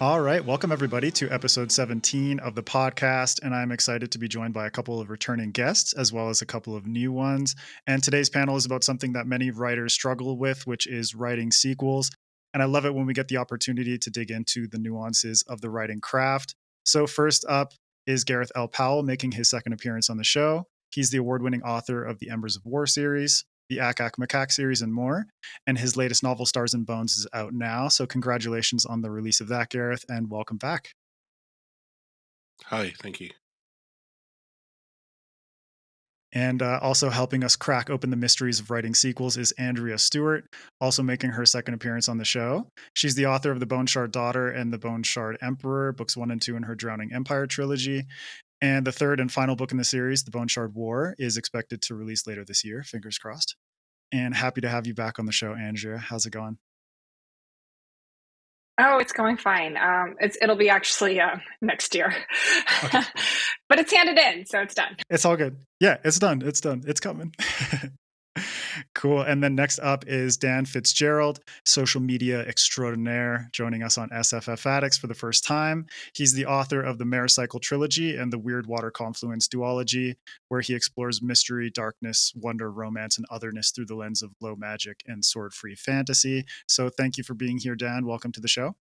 All right. Welcome, everybody, to episode 17 of the podcast. And I'm excited to be joined by a couple of returning guests, as well as a couple of new ones. And today's panel is about something that many writers struggle with, which is writing sequels. And I love it when we get the opportunity to dig into the nuances of the writing craft. So, first up is Gareth L. Powell making his second appearance on the show. He's the award-winning author of the Embers of War series, the Ack-Ack Macaque series, and more. And his latest novel, Stars and Bones, is out now. So congratulations on the release of that, Gareth, and welcome back. Hi, thank you. And also helping us crack open the mysteries of writing sequels is Andrea Stewart, also making her second appearance on the show. She's the author of The Bone Shard Daughter and The Bone Shard Emperor, books 1 and 2 in her Drowning Empire trilogy. And the third and final book in the series, The Bone Shard War, is expected to release later this year, fingers crossed. And happy to have you back on the show, Andrea. How's it going? Oh, it's going fine. It'll be actually next year, Okay. but it's handed in, so it's done. It's all good. Yeah, it's done. It's done. It's coming. Cool. And then next up is Dan Fitzgerald, social media extraordinaire, joining us on SFF ADDICTS for the first time. He's the author of the Maer Cycle trilogy and the Weirdwater Confluence duology, where he explores mystery, darkness, wonder, romance, and otherness through the lens of low magic and sword-free fantasy. So thank you for being here, Dan. Welcome to the show.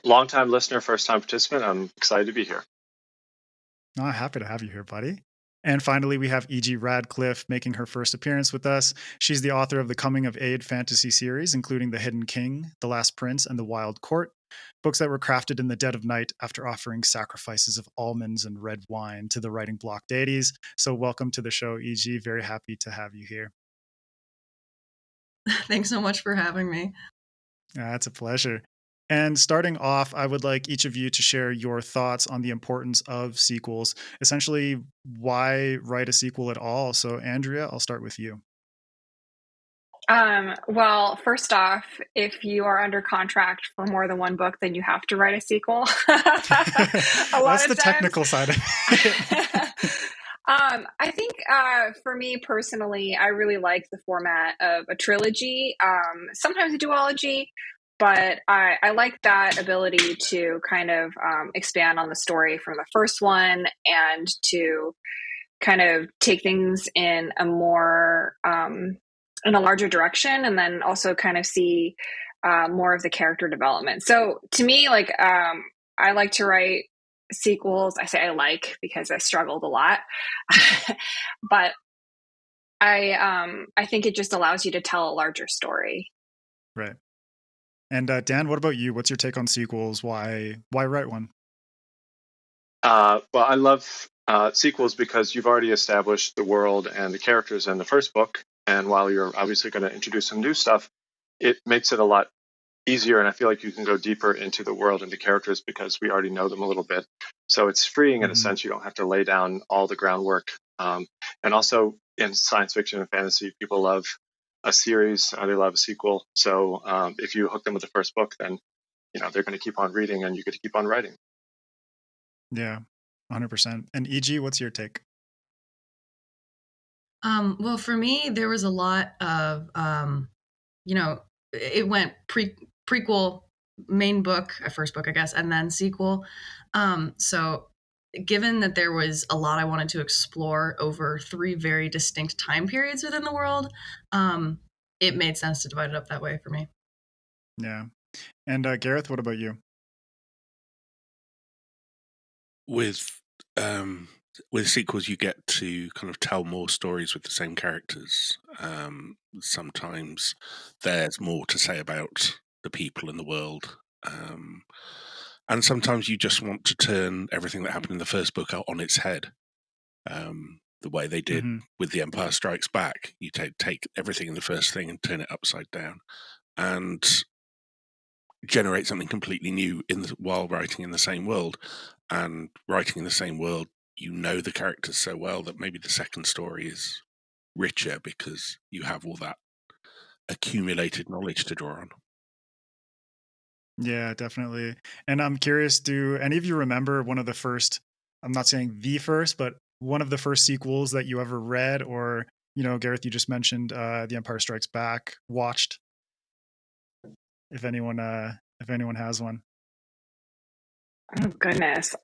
Long-time listener, first-time participant. I'm excited to be here. Oh, happy to have you here, buddy. And finally, we have E.G. Radcliff making her first appearance with us. She's the author of the Coming of Age fantasy series, including The Hidden King, The Last Prince, and The Wild Court, books that were crafted in the dead of night after offering sacrifices of almonds and red wine to the writing block deities. So welcome to the show, E.G. Very happy to have you here. Thanks so much for having me. It's a pleasure. And starting off, I would like each of you to share your thoughts on the importance of sequels. Essentially, why write a sequel at all? So, Andrea, I'll start with you. Well, first off, if you are under contract for more than one book, then you have to write a sequel. That's the technical side of it. I think for me personally, I really like the format of a trilogy, sometimes a duology. But I like that ability to kind of expand on the story from the first one and to kind of take things in a more, in a larger direction, and then also kind of see more of the character development. So to me, like, I like to write sequels. I say I like because I struggled a lot, but I think it just allows you to tell a larger story. Right. And Dan, what about you? What's your take on sequels? Why write one? Well, I love sequels because you've already established the world and the characters in the first book. And while you're obviously going to introduce some new stuff, it makes it a lot easier. And I feel like you can go deeper into the world and the characters because we already know them a little bit. So it's freeing in a sense. You don't have to lay down all the groundwork. And also in science fiction and fantasy, people love a series, they love a sequel. So if you hook them with the first book, then they're going to keep on reading and you get to keep on writing. Yeah, 100%. And E.G., what's your take? Well, for me, there was a lot of, it went prequel, main book, first book, I guess, and then sequel. So given that there was a lot I wanted to explore over 3 very distinct time periods within the world, it made sense to divide it up that way for me. Yeah. And Gareth, what about you? With sequels, you get to kind of tell more stories with the same characters. Sometimes there's more to say about the people in the world. And sometimes you just want to turn everything that happened in the first book on its head. The way they did with The Empire Strikes Back. You take everything in the first thing and turn it upside down and generate something completely new while writing in the same world. And writing in the same world, you know the characters so well that maybe the second story is richer because you have all that accumulated knowledge to draw on. Yeah, definitely. And I'm curious, do any of you remember one of the first, I'm not saying the first, but one of the first sequels that you ever read, or, Gareth, you just mentioned The Empire Strikes Back, watched? If anyone if anyone has one. Oh, goodness.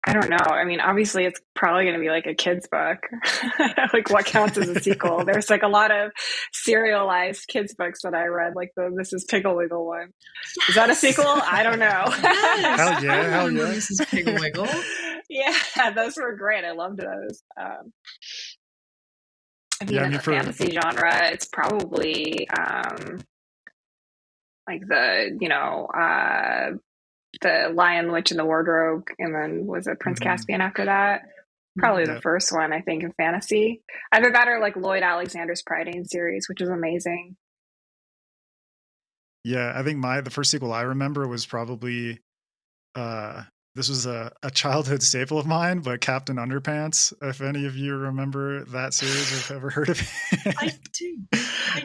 I don't know. I mean, obviously, it's probably going to be like a kid's book. Like, what counts as a sequel? There's like a lot of serialized kids' books that I read, like the Mrs. Pigglewiggle one. Yes! Is that a sequel? I don't know. Yes! Hell yeah, I hell remember yeah. Mrs. Pigglewiggle. Yeah, those were great. I loved those. I mean, Yeah, I in mean, the fantasy genre, it's probably like the Lion, Witch, and the Wardrobe, and then was it Prince Caspian after that? Probably the Yeah. first one, I think, in fantasy. Either that or like Lloyd Alexander's Prydain series, which is amazing. Yeah, I think the first sequel I remember was probably this was a childhood staple of mine, but Captain Underpants. If any of you remember that series or have ever heard of it. I do.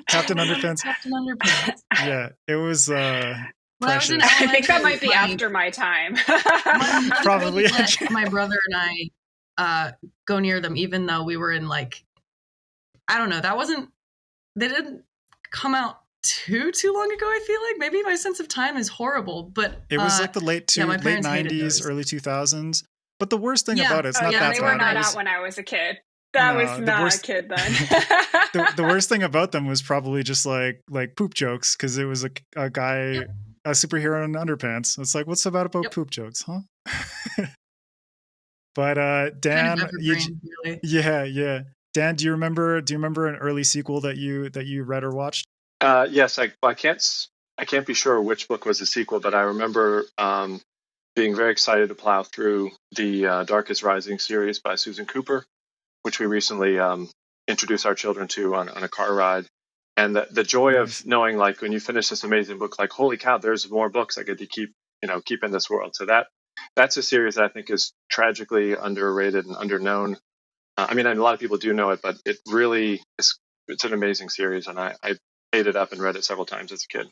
Captain Underpants. Captain Underpants. Yeah, it was When I was in precious. I think that might be my- after my time. My mother Probably. wouldn't let my brother and I go near them, even though we were in like, I don't know, they didn't come out too long ago. I feel like maybe my sense of time is horrible, but It was like the late my parents hated 90s, those. early 2000s. But the worst thing Yeah. about it's Oh, not yeah, that they bad. were not It was- out when I was a kid. That No, was the not worst- a kid then. the worst thing about them was probably just like poop jokes, because it was a guy, Yep. a superhero in underpants. It's like, what's so bad about Yep. poop jokes, huh? But Dan, Kind of evergreen, really. yeah. Dan, do you remember an early sequel that you read or watched? Yes, I can't be sure which book was a sequel, but I remember being very excited to plow through the Darkest Rising series by Susan Cooper, which we recently introduced our children to on a car ride. And the joy Nice. of knowing, like, when you finish this amazing book, like, holy cow, there's more books I get to keep in this world. So that's a series that I think is tragically underrated and underknown. I mean, a lot of people do know it, but it really is. It's an amazing series, and I ate it up and read it several times as a kid.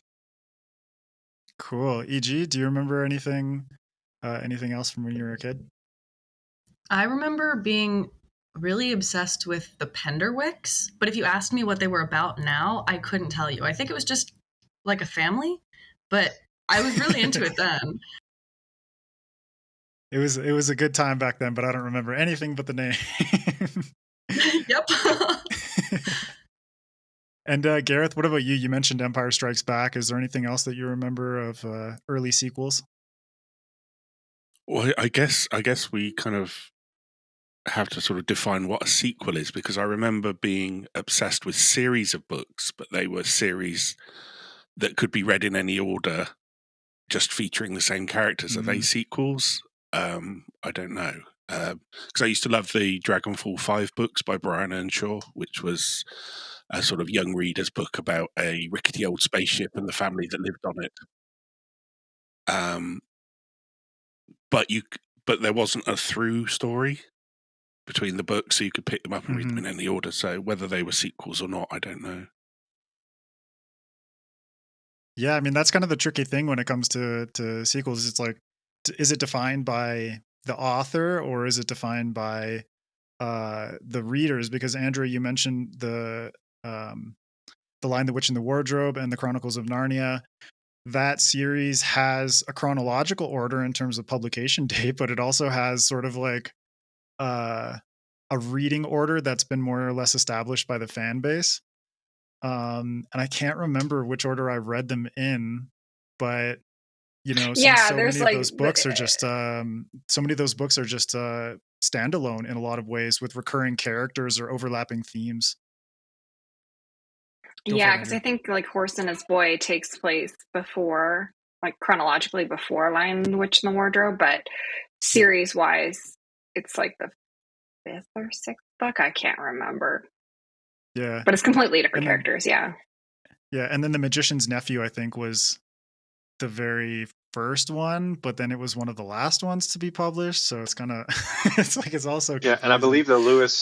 Cool. E.G., do you remember anything else from when you were a kid? I remember being really obsessed with the Penderwicks, but if you asked me what they were about now, I couldn't tell you. I think it was just like a family, but I was really into it then. It was a good time back then, but I don't remember anything but the name. Yep. And Gareth, what about you? You mentioned Empire Strikes Back. Is there anything else that you remember of early sequels? Well, I guess we kind of have to sort of define what a sequel is, because I remember being obsessed with series of books, but they were series that could be read in any order, just featuring the same characters. Are they sequels? I don't know. Because I used to love the Dragonfall 5 books by Brian Earnshaw, which was a sort of young reader's book about a rickety old spaceship and the family that lived on it. But there wasn't a through story between the books, so you could pick them up and read them in any order. So whether they were sequels or not, I don't know. Yeah, I mean, that's kind of the tricky thing when it comes to sequels. It's like, is it defined by the author or is it defined by the readers? Because Andrea, you mentioned the Lion, the Witch, and the Wardrobe and the Chronicles of Narnia. That series has a chronological order in terms of publication date, but it also has sort of like a reading order that's been more or less established by the fan base. And I can't remember which order I read them in, but since Yeah, so there's many like of those books are just standalone in a lot of ways, with recurring characters or overlapping themes. yeah, because I think like Horse and His Boy takes place before, like chronologically before Lion, the Witch, and the Wardrobe, but series wise, it's like the 5th or 6th book. I can't remember. Yeah, but it's completely different characters. Yeah. Yeah, and then The Magician's Nephew, I think, was the very first one, but then it was one of the last ones to be published. So it's kind of it's also confusing. And I believe the Lewis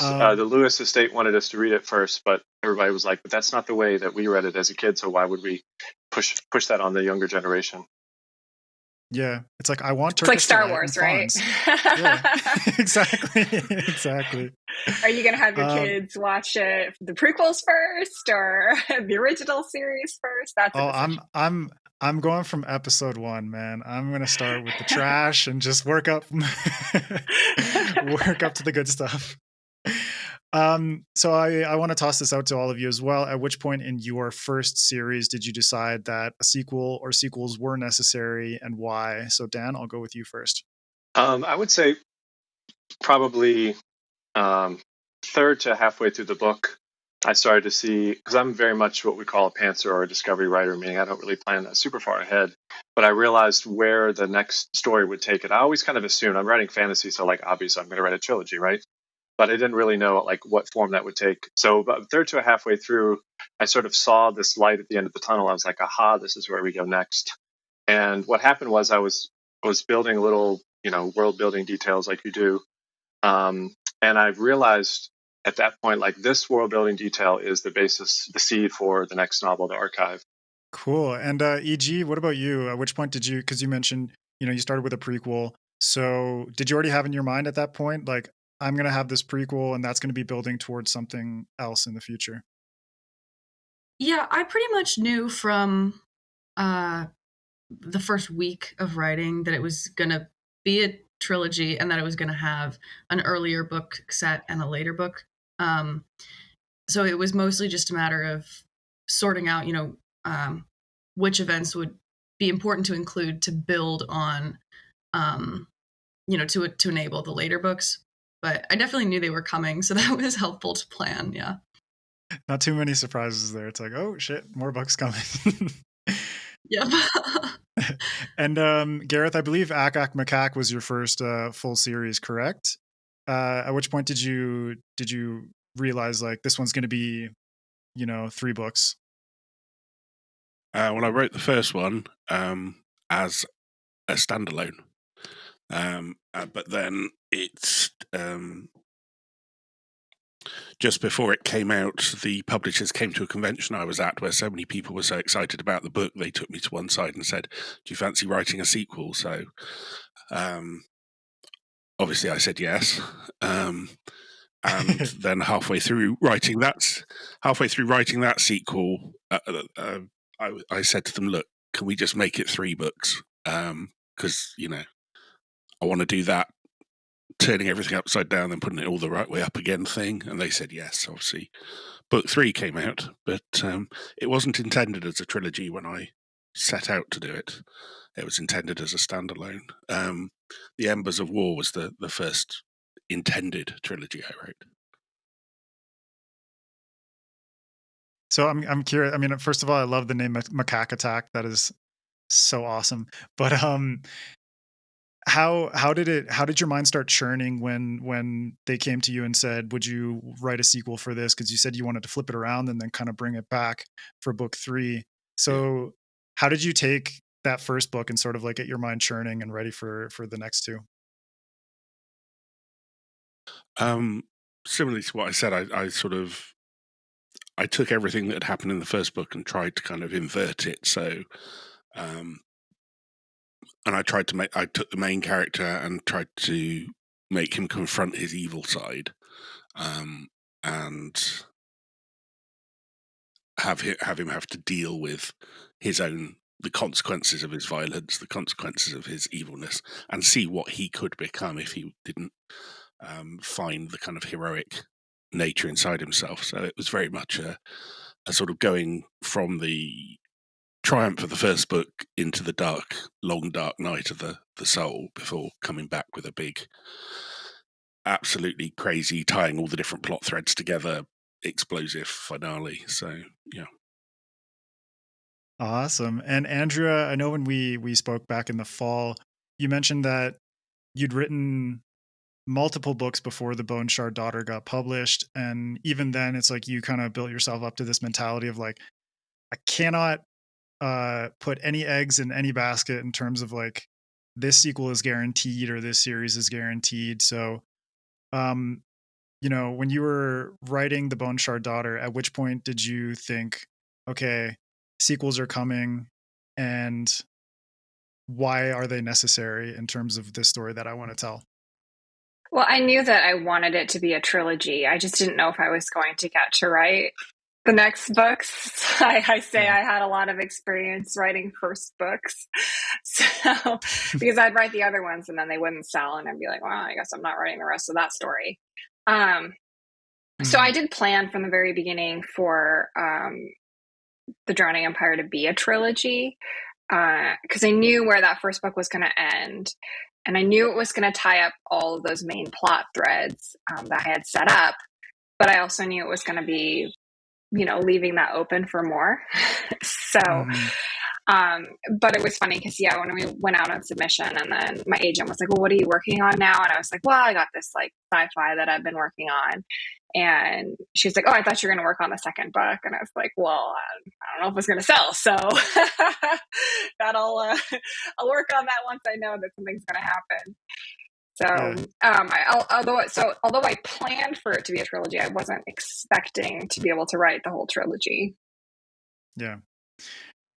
estate wanted us to read it first, but everybody was like, "But that's not the way that we read it as a kid. So why would we push that on the younger generation?" Yeah, it's like I want It's like Turkish Star delight and Wars, right? fawns. Yeah, exactly, exactly. Are you going to have your Um, kids watch the prequels first or the original series first? That's a oh, decision. I'm going from episode 1, man. I'm gonna start with the trash and just work up, work up to the good stuff. So I want to toss this out to all of you as well. At which point in your first series did you decide that a sequel or sequels were necessary, and why? So Dan, I'll go with you first. I would say probably third to halfway through the book, I started to see, because I'm very much what we call a pantser or a discovery writer, meaning I don't really plan that super far ahead, but I realized where the next story would take it. I always kind of assumed I'm writing fantasy, so like obviously I'm going to write a trilogy, right? But I didn't really know like what form that would take. So about third to halfway through, I sort of saw this light at the end of the tunnel. I was like, aha, this is where we go next. And what happened was I was building little, world building details like you do. And I realized at that point, like this world building detail is the basis, the seed for the next novel, The Archive. Cool. And EG, what about you? At which point did you? Because you mentioned, you started with a prequel. So did you already have in your mind at that point, like I'm gonna have this prequel, and that's gonna be building towards something else in the future? Yeah, I pretty much knew from uh, the first week of writing that it was going to be a trilogy and that it was going to have an earlier book set and a later book. Um, so it was mostly just a matter of sorting out, which events would be important to include to build on, to enable the later books. But I definitely knew they were coming, so that was helpful to plan. Yeah. Not too many surprises there. It's like, oh shit, more books coming. Yep. And Gareth, I believe Ack-Ack Macaque was your first full series, correct? At which point did you realize like this one's going to be, 3 books? When I wrote the first one as a standalone, but then it's just before it came out, the publishers came to a convention I was at where so many people were so excited about the book, they took me to one side and said, "Do you fancy writing a sequel?" So obviously I said yes. And then halfway through writing that sequel, I said to them, "Look, can we just make it 3 books? Because I want to do that, turning everything upside down and putting it all the right way up again thing." And they said yes. Obviously, book 3 came out, but it wasn't intended as a trilogy when I set out to do it. It was intended as a standalone. The Embers of War was the first intended trilogy I wrote. So I'm curious. I mean, first of all, I love the name Macaque Attack. That is so awesome. But how did your mind start churning when they came to you and said, would you write a sequel for this? Because you said you wanted to flip it around and then kind of bring it back for book 3. So how did you take that first book and sort of like get your mind churning and ready for the next 2? Similarly to what I said, I took everything that had happened in the first book and tried to kind of invert it. So, and I took the main character and tried to make him confront his evil side, and have him have to deal with the consequences of his violence, the consequences of his evilness, and see what he could become if he didn't find the kind of heroic nature inside himself. So it was very much a sort of going from the triumph of the first book into the long dark night of the soul before coming back with a big, absolutely crazy, tying all the different plot threads together, explosive finale. So yeah. Awesome. And Andrea, I know when we spoke back in the fall, you mentioned that you'd written multiple books before the Bone Shard Daughter got published, and even then it's like you kind of built yourself up to this mentality of like, I cannot put any eggs in any basket in terms of like this sequel is guaranteed or this series is guaranteed. So when you were writing the Bone Shard Daughter, at which point did you think, okay, sequels are coming, and why are they necessary in terms of this story that I want to tell? Well, I knew that I wanted it to be a trilogy. I just didn't know if I was going to get to write the next books. I say I had a lot of experience writing first books. So, because I'd write the other ones and then they wouldn't sell, and I'd be like, well, I guess I'm not writing the rest of that story. So I did plan from the very beginning for The Drowning Empire to be a trilogy, because I knew where that first book was going to end. And I knew it was going to tie up all of those main plot threads that I had set up. But I also knew it was going to be, leaving that open for more. So, but it was funny because, when we went out on submission, and then my agent was like, well, what are you working on now? And I was like, well, I got this like sci-fi that I've been working on. And she's like, oh, I thought you were going to work on the second book. And I was like, well, I don't know if it's going to sell. So I'll work on that once I know that something's going to happen. So, although I planned for it to be a trilogy, I wasn't expecting to be able to write the whole trilogy. Yeah.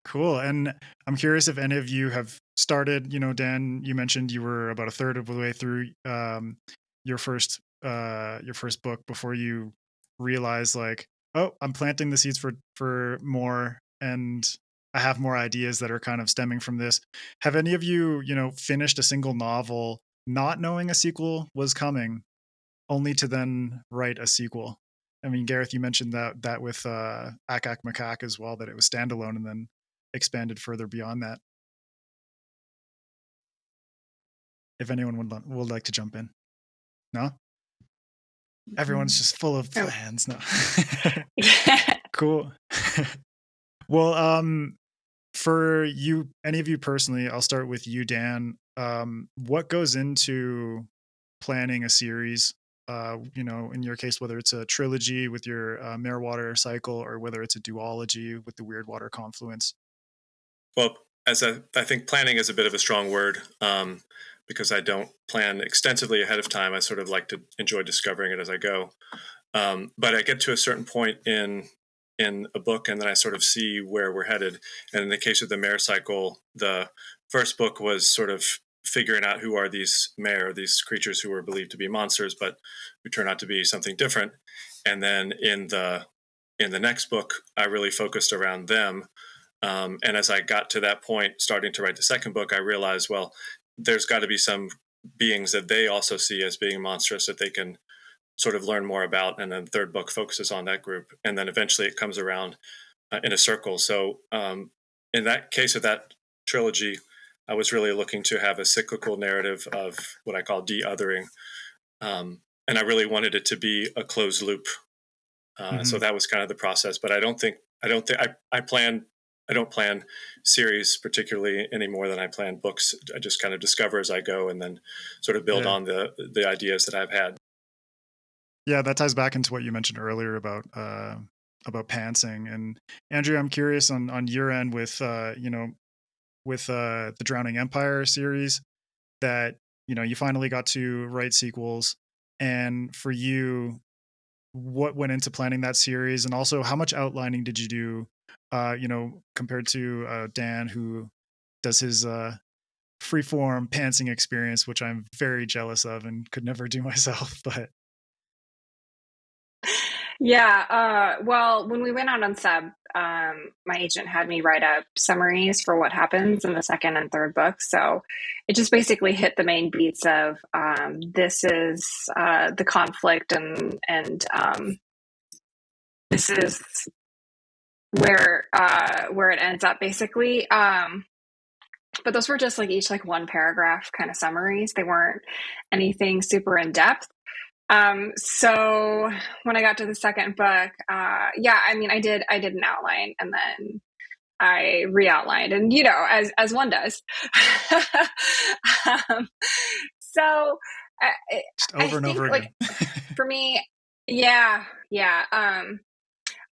Cool. And I'm curious if any of you have started, Dan, you mentioned you were about a third of the way through your first book before you realize like, oh, I'm planting the seeds for more, and I have more ideas that are kind of stemming from this. Have any of you, finished a single novel not knowing a sequel was coming, only to then write a sequel? I mean, Gareth, you mentioned that with Ack-Ack Macaque as well, that it was standalone and then expanded further beyond that. If anyone would like to jump in. No? Everyone's just full of plans now. Cool. Well, for you, any of you personally, I'll start with you, Dan. What goes into planning a series? In your case, whether it's a trilogy with your Weirdwater Cycle, or whether it's a duology with the Weirdwater Confluence. Well, I think planning is a bit of a strong word, because I don't plan extensively ahead of time. I sort of like to enjoy discovering it as I go. But I get to a certain point in a book, and then I sort of see where we're headed. And in the case of the Maer Cycle, the first book was sort of figuring out who are these Maer, these creatures who were believed to be monsters, but who turn out to be something different. And then in the next book, I really focused around them. And as I got to that point, starting to write the second book, I realized, well, there's got to be some beings that they also see as being monstrous that they can sort of learn more about. And then the third book focuses on that group. And then eventually it comes around in a circle. So in that case of that trilogy, I was really looking to have a cyclical narrative of what I call de-othering. And I really wanted it to be a closed loop. So that was kind of the process. But I don't plan series particularly any more than I plan books. I just kind of discover as I go, and then sort of build on the ideas that I've had. Yeah, that ties back into what you mentioned earlier about pantsing. And Andrea, I'm curious on your end with the Drowning Empire series, that you finally got to write sequels, and for you, what went into planning that series, and also how much outlining did you do? Compared to Dan, who does his freeform pantsing experience, which I'm very jealous of and could never do myself. But well, when we went out on sub, my agent had me write up summaries for what happens in the second and third book. So it just basically hit the main beats of this is the conflict, and this is where it ends up, basically. But those were just each one paragraph kind of summaries. They weren't anything super in depth. So when I got to the second book, I did an outline, and then I re-outlined, and as one does. So just over and over again. For me,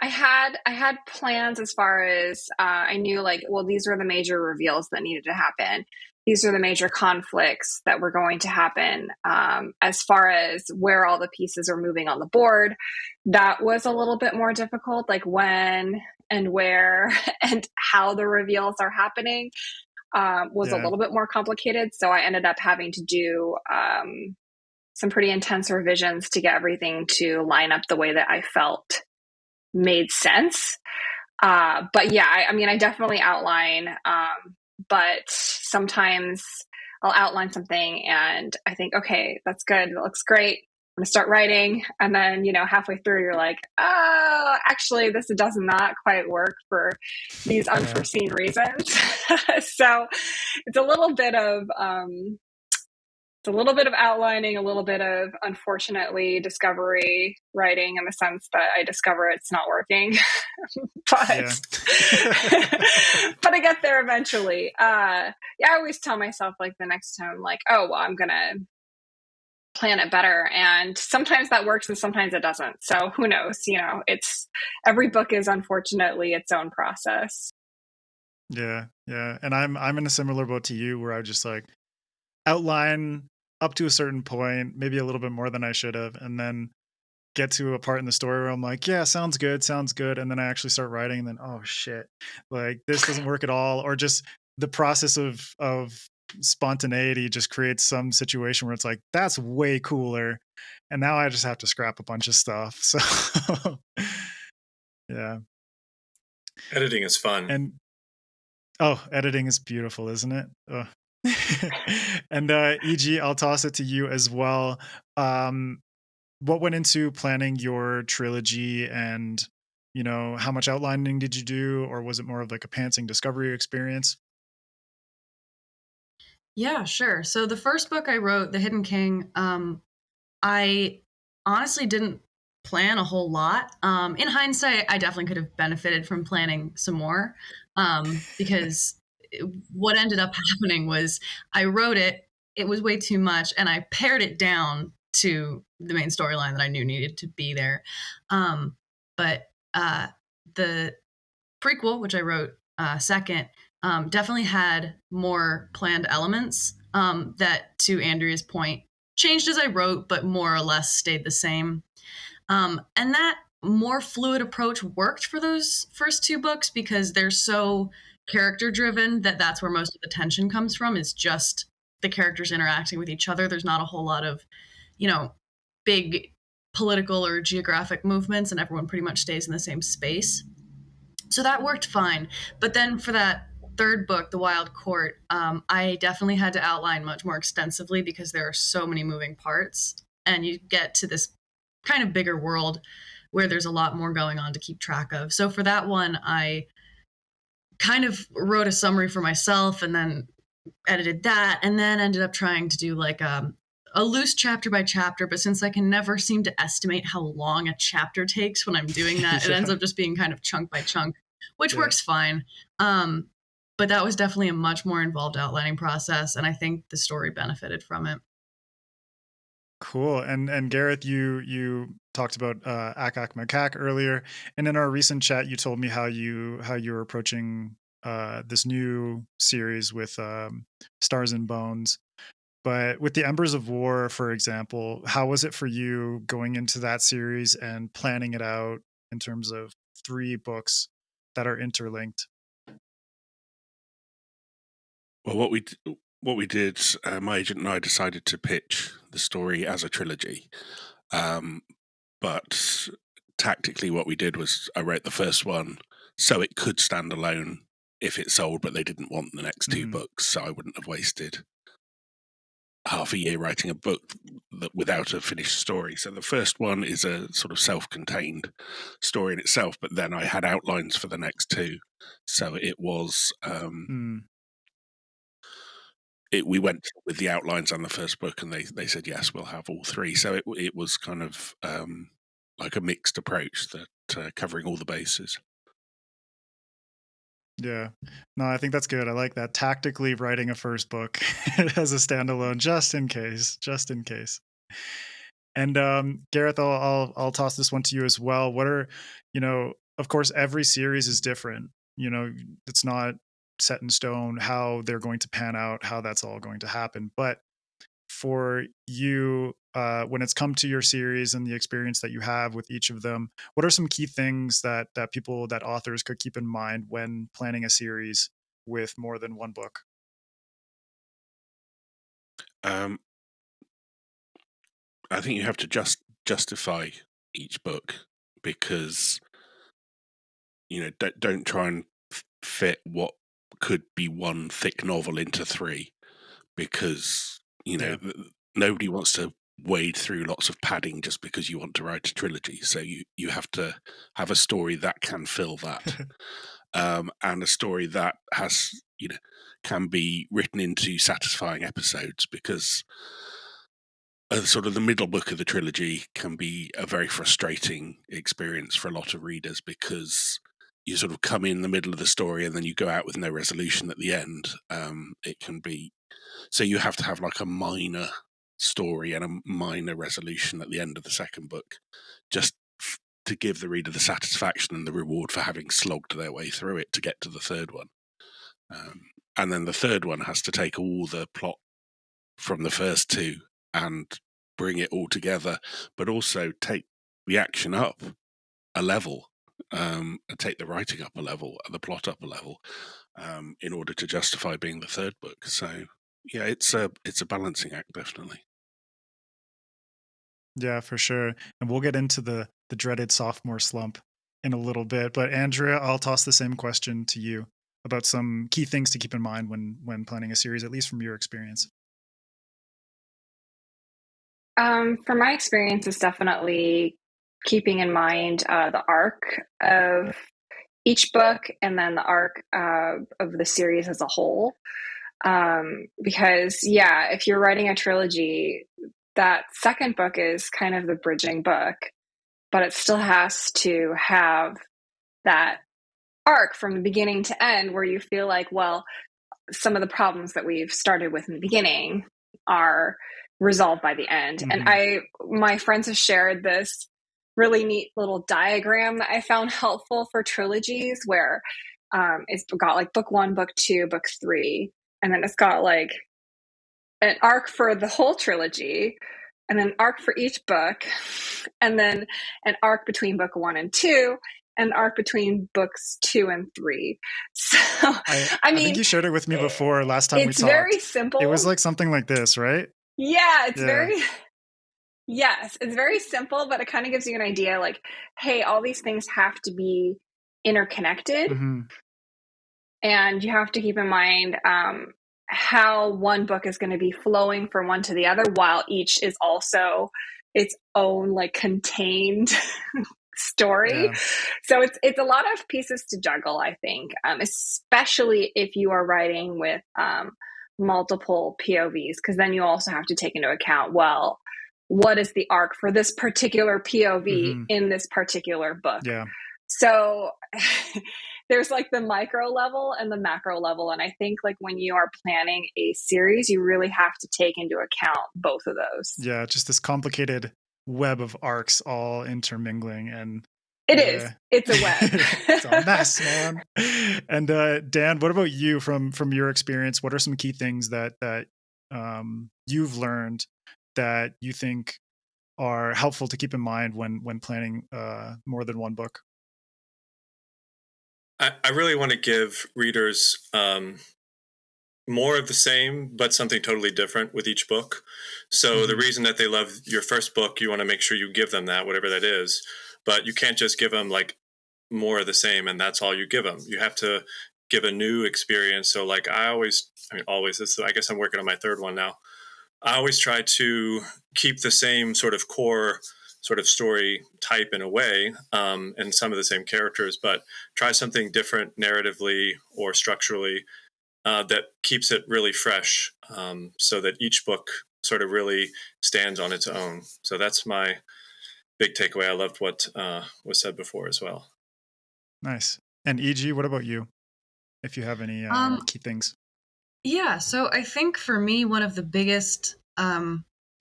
I had plans as far as I knew, these were the major reveals that needed to happen. These are the major conflicts that were going to happen. As far as where all the pieces are moving on the board, that was a little bit more difficult, when and where and how the reveals are happening. was a Yeah. little bit more complicated. So I ended up having to do some pretty intense revisions to get everything to line up the way that I felt made sense. But yeah, I mean, I definitely outline, but sometimes I'll outline something and I think, okay, that's good. That looks great. I'm going to start writing. And then, halfway through, you're like, oh, actually, this does not quite work for these unforeseen reasons. So it's a little bit of, outlining, a little bit of, unfortunately, discovery writing in the sense that I discover it's not working. But but I get there eventually. I always tell myself, like, the next time, like, oh, well, I'm gonna plan it better, and sometimes that works and sometimes it doesn't. So who knows? It's every book is unfortunately its own process. Yeah. And I'm in a similar boat to you, where I just like outline up to a certain point, maybe a little bit more than I should have, and then get to a part in the story where I'm like, yeah, sounds good. And then I actually start writing, and then, oh shit, like this doesn't work at all. Or just the process of spontaneity just creates some situation where it's like, that's way cooler. And now I just have to scrap a bunch of stuff. So yeah. Editing is fun. And editing is beautiful, isn't it? Oh. And EG, I'll toss it to you as well. What went into planning your trilogy, and how much outlining did you do, or was it more of like a pantsing discovery experience? Yeah, sure. So the first book I wrote, The Hidden King, I honestly didn't plan a whole lot. In hindsight, I definitely could have benefited from planning some more, because what ended up happening was I wrote it, it was way too much, and I pared it down to the main storyline that I knew needed to be there. But the prequel, which I wrote second, definitely had more planned elements that, to Andrea's point, changed as I wrote, but more or less stayed the same. And that more fluid approach worked for those first two books because they're so character driven that's where most of the tension comes from, is just the characters interacting with each other. There's not a whole lot of, big political or geographic movements, and everyone pretty much stays in the same space. So that worked fine. But then for that third book, The Wild Court, I definitely had to outline much more extensively because there are so many moving parts, and you get to this kind of bigger world where there's a lot more going on to keep track of. So for that one, I kind of wrote a summary for myself and then edited that, and then ended up trying to do like a loose chapter by chapter. But since I can never seem to estimate how long a chapter takes when I'm doing that, it ends up just being kind of chunk by chunk, which works fine. But that was definitely a much more involved outlining process, and I think the story benefited from it. Cool. And Gareth, you talked about Ack-Ack Macaque earlier, and in our recent chat, you told me how you were approaching this new series with Stars and Bones. But with the Embers of War, for example, how was it for you going into that series and planning it out in terms of 3 books that are interlinked? Well, what we did, my agent and I decided to pitch the story as a trilogy. But tactically, what we did was I wrote the first one so it could stand alone if it sold, but they didn't want the next 2 books, so I wouldn't have wasted half a year writing a book without a finished story. So the first one is a sort of self-contained story in itself, but then I had outlines for the next 2. So it was we went with the outlines on the first book, and they said yes, we'll have all 3. So it was kind of like a mixed approach that covering all the bases. Yeah. No, I think that's good. I like that. Tactically writing a first book as a standalone, just in case. And Gareth, I'll toss this one to you as well. What are, of course, every series is different. It's not set in stone how they're going to pan out, how that's all going to happen. But for you, when it's come to your series and the experience that you have with each of them, what are some key things that authors could keep in mind when planning a series with more than one book? I think you have to justify each book, because don't try and fit what could be one thick novel into three, because nobody wants to wade through lots of padding just because you want to write a trilogy. So you have to have a story that can fill that, and a story that has can be written into satisfying episodes, because sort of the middle book of the trilogy can be a very frustrating experience for a lot of readers, because you sort of come in the middle of the story and then you go out with no resolution at the end. It can be, so you have to have like a minor story and a minor resolution at the end of the second book, just to give the reader the satisfaction and the reward for having slogged their way through it to get to the third one. And then the third one has to take all the plot from the first two and bring it all together, but also take the action up a level, and take the writing up a level, and the plot up a level, in order to justify being the third book. So yeah, it's a balancing act, definitely. Yeah, for sure. And we'll get into the dreaded sophomore slump in a little bit. But Andrea, I'll toss the same question to you about some key things to keep in mind when planning a series, at least from your experience. From my experience, it's definitely keeping in mind the arc of each book, and then the arc of the series as a whole. Because if you're writing a trilogy, that second book is kind of the bridging book, but it still has to have that arc from the beginning to end, where you feel like, well, some of the problems that we've started with in the beginning are resolved by the end. Mm-hmm. And my friends have shared this really neat little diagram that I found helpful for trilogies, where it's got like book 1, book 2, book 3, and then it's got like an arc for the whole trilogy, and then an arc for each book, and then an arc between book 1 and 2, and an arc between books 2 and 3. So I mean, think you shared it with me before last time we talked. It's very simple. It was like something like this, right? Yeah, it's very simple, but it kind of gives you an idea, like, hey, all these things have to be interconnected. Mm-hmm. And you have to keep in mind how one book is going to be flowing from one to the other, while each is also its own like contained story. Yeah. So it's a lot of pieces to juggle, I think, especially if you are writing with multiple POVs, because then you also have to take into account, well, what is the arc for this particular POV in this particular book? Yeah. So there's like the micro level and the macro level. And I think like when you are planning a series, you really have to take into account both of those. Yeah, just this complicated web of arcs all intermingling, and it's a web. It's a mess, man. And Dan, what about you from your experience? What are some key things that you've learned that you think are helpful to keep in mind when planning more than one book? I really want to give readers more of the same, but something totally different with each book. So the reason that they love your first book, you want to make sure you give them that, whatever that is. But you can't just give them like more of the same and that's all you give them. You have to give a new experience. So like I guess I'm working on my third one now. I always try to keep the same sort of core sort of story type in a way, and some of the same characters, but try something different narratively or structurally that keeps it really fresh, so that each book sort of really stands on its own. So that's my big takeaway. I loved what was said before as well. Nice. And E.G., what about you? If you have any key things. Yeah, so I think for me, one of the biggest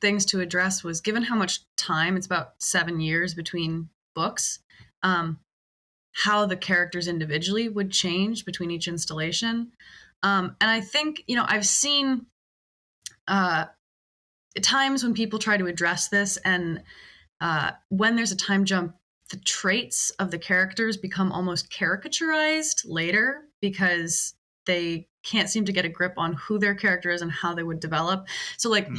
things to address was, given how much time, it's about 7 years between books, how the characters individually would change between each installation. And I think, I've seen times when people try to address this, and when there's a time jump, the traits of the characters become almost caricaturized later because they can't seem to get a grip on who their character is and how they would develop. So like, have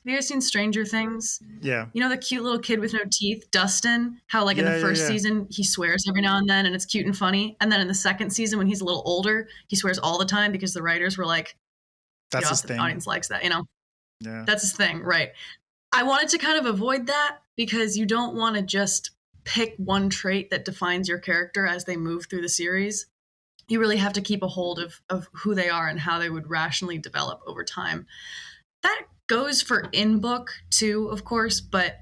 you guys seen Stranger Things? Yeah. You know, the cute little kid with no teeth, Dustin, how like in the first season, he swears every now and then and it's cute and funny. And then in the second season, when he's a little older, he swears all the time because the writers were like, that's his the thing. audience likes that, you know? Yeah. That's his thing, right? I wanted to kind of avoid that because you don't want to just pick one trait that defines your character as they move through the series. You really have to keep a hold of who they are and how they would rationally develop over time. That goes for in-book too, of course, but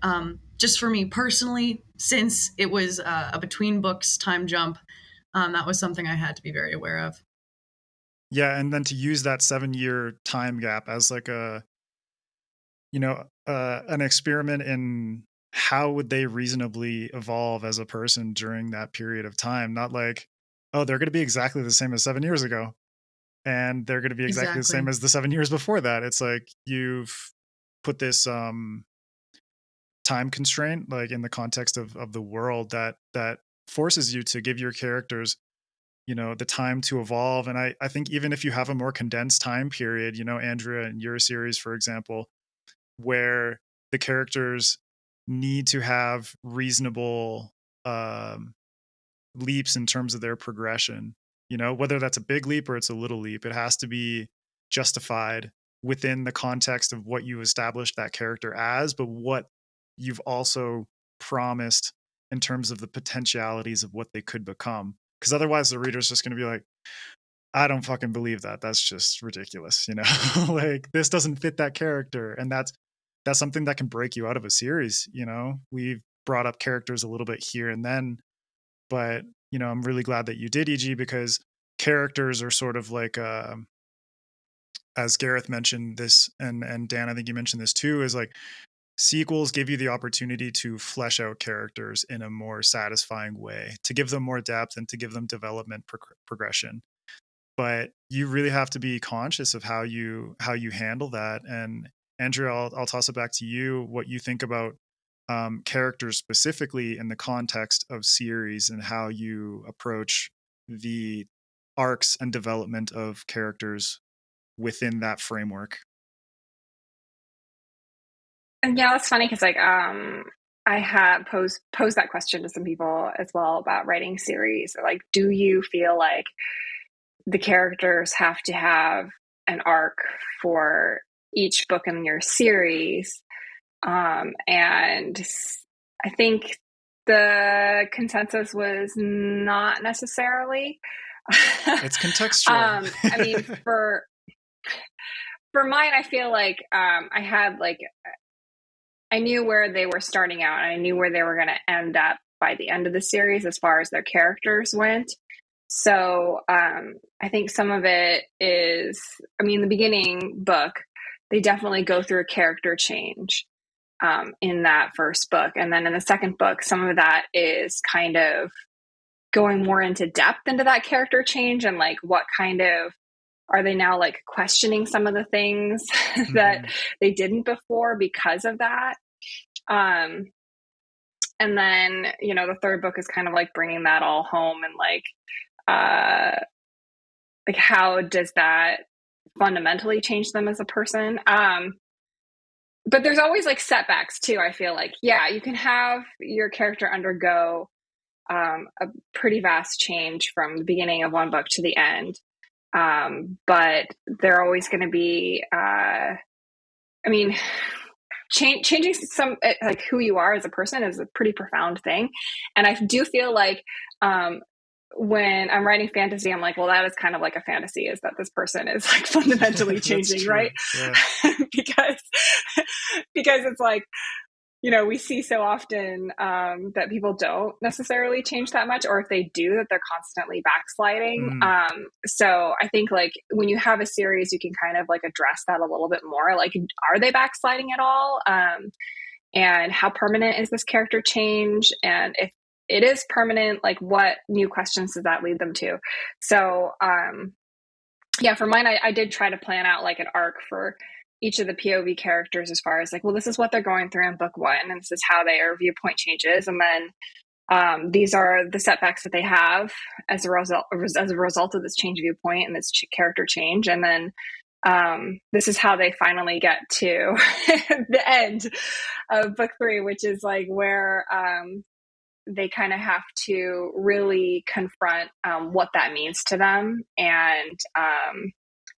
just for me personally, since it was a between books time jump, that was something I had to be very aware of. Yeah, and then to use that 7-year time gap as like a, you know, an experiment in how would they reasonably evolve as a person during that period of time. Not like, oh, they're going to be exactly the same as 7 years ago, and they're going to be exactly the same as the 7 years before that. It's like you've put this time constraint, like in the context of the world, that forces you to give your characters, you know, the time to evolve. And I think even if you have a more condensed time period, you know, Andrea, in your series, for example, where the characters need to have reasonable leaps in terms of their progression, you know, whether that's a big leap or it's a little leap, it has to be justified within the context of what you established that character as, but what you've also promised in terms of the potentialities of what they could become. Because otherwise the reader's just going to be like, I don't fucking believe that. That's just ridiculous, you know? Like, this doesn't fit that character. And that's something that can break you out of a series, you know? We've brought up characters a little bit here and then, but, you know, I'm really glad that you did, EG, because characters are sort of like, as Gareth mentioned this, and Dan, I think you mentioned this too, is like, sequels give you the opportunity to flesh out characters in a more satisfying way, to give them more depth and to give them development progression. But you really have to be conscious of how you handle that. And Andrea, I'll toss it back to you, what you think about characters specifically in the context of series and how you approach the arcs and development of characters within that framework. And yeah, that's funny because like I had posed that question to some people as well about writing series. Like, do you feel like the characters have to have an arc for each book in your series? And I think the consensus was not necessarily. It's contextual. I mean, for mine, I feel like I knew where they were starting out and I knew where they were going to end up by the end of the series as far as their characters went. So I think some of it is, I mean, the beginning book, they definitely go through a character change in that first book. And then in the second book, some of that is kind of going more into depth into that character change and like what kind of, are they now like questioning some of the things that they didn't before because of that? And then, you know, the third book is kind of like bringing that all home and like how does that fundamentally change them as a person? But there's always like setbacks too. I feel like, yeah, you can have your character undergo a pretty vast change from the beginning of one book to the end. But they're always going to be, changing some, like who you are as a person is a pretty profound thing. And I do feel like, when I'm writing fantasy, I'm like, well, that is kind of like a fantasy, is that this person is like fundamentally changing, right? Yeah. because it's like, you know, we see so often that people don't necessarily change that much, or if they do, that they're constantly backsliding. So I think like when you have a series, you can kind of like address that a little bit more. Like, are they backsliding at all? And how permanent is this character change? And if it is permanent, like what new questions does that lead them to? So yeah, for mine, I did try to plan out like an arc for each of the POV characters as far as like, well, this is what they're going through in book one, and this is how their viewpoint changes. And then these are the setbacks that they have as a result of this change of viewpoint and this character change. And then this is how they finally get to the end of book 3, which is like where they kind of have to really confront what that means to them, and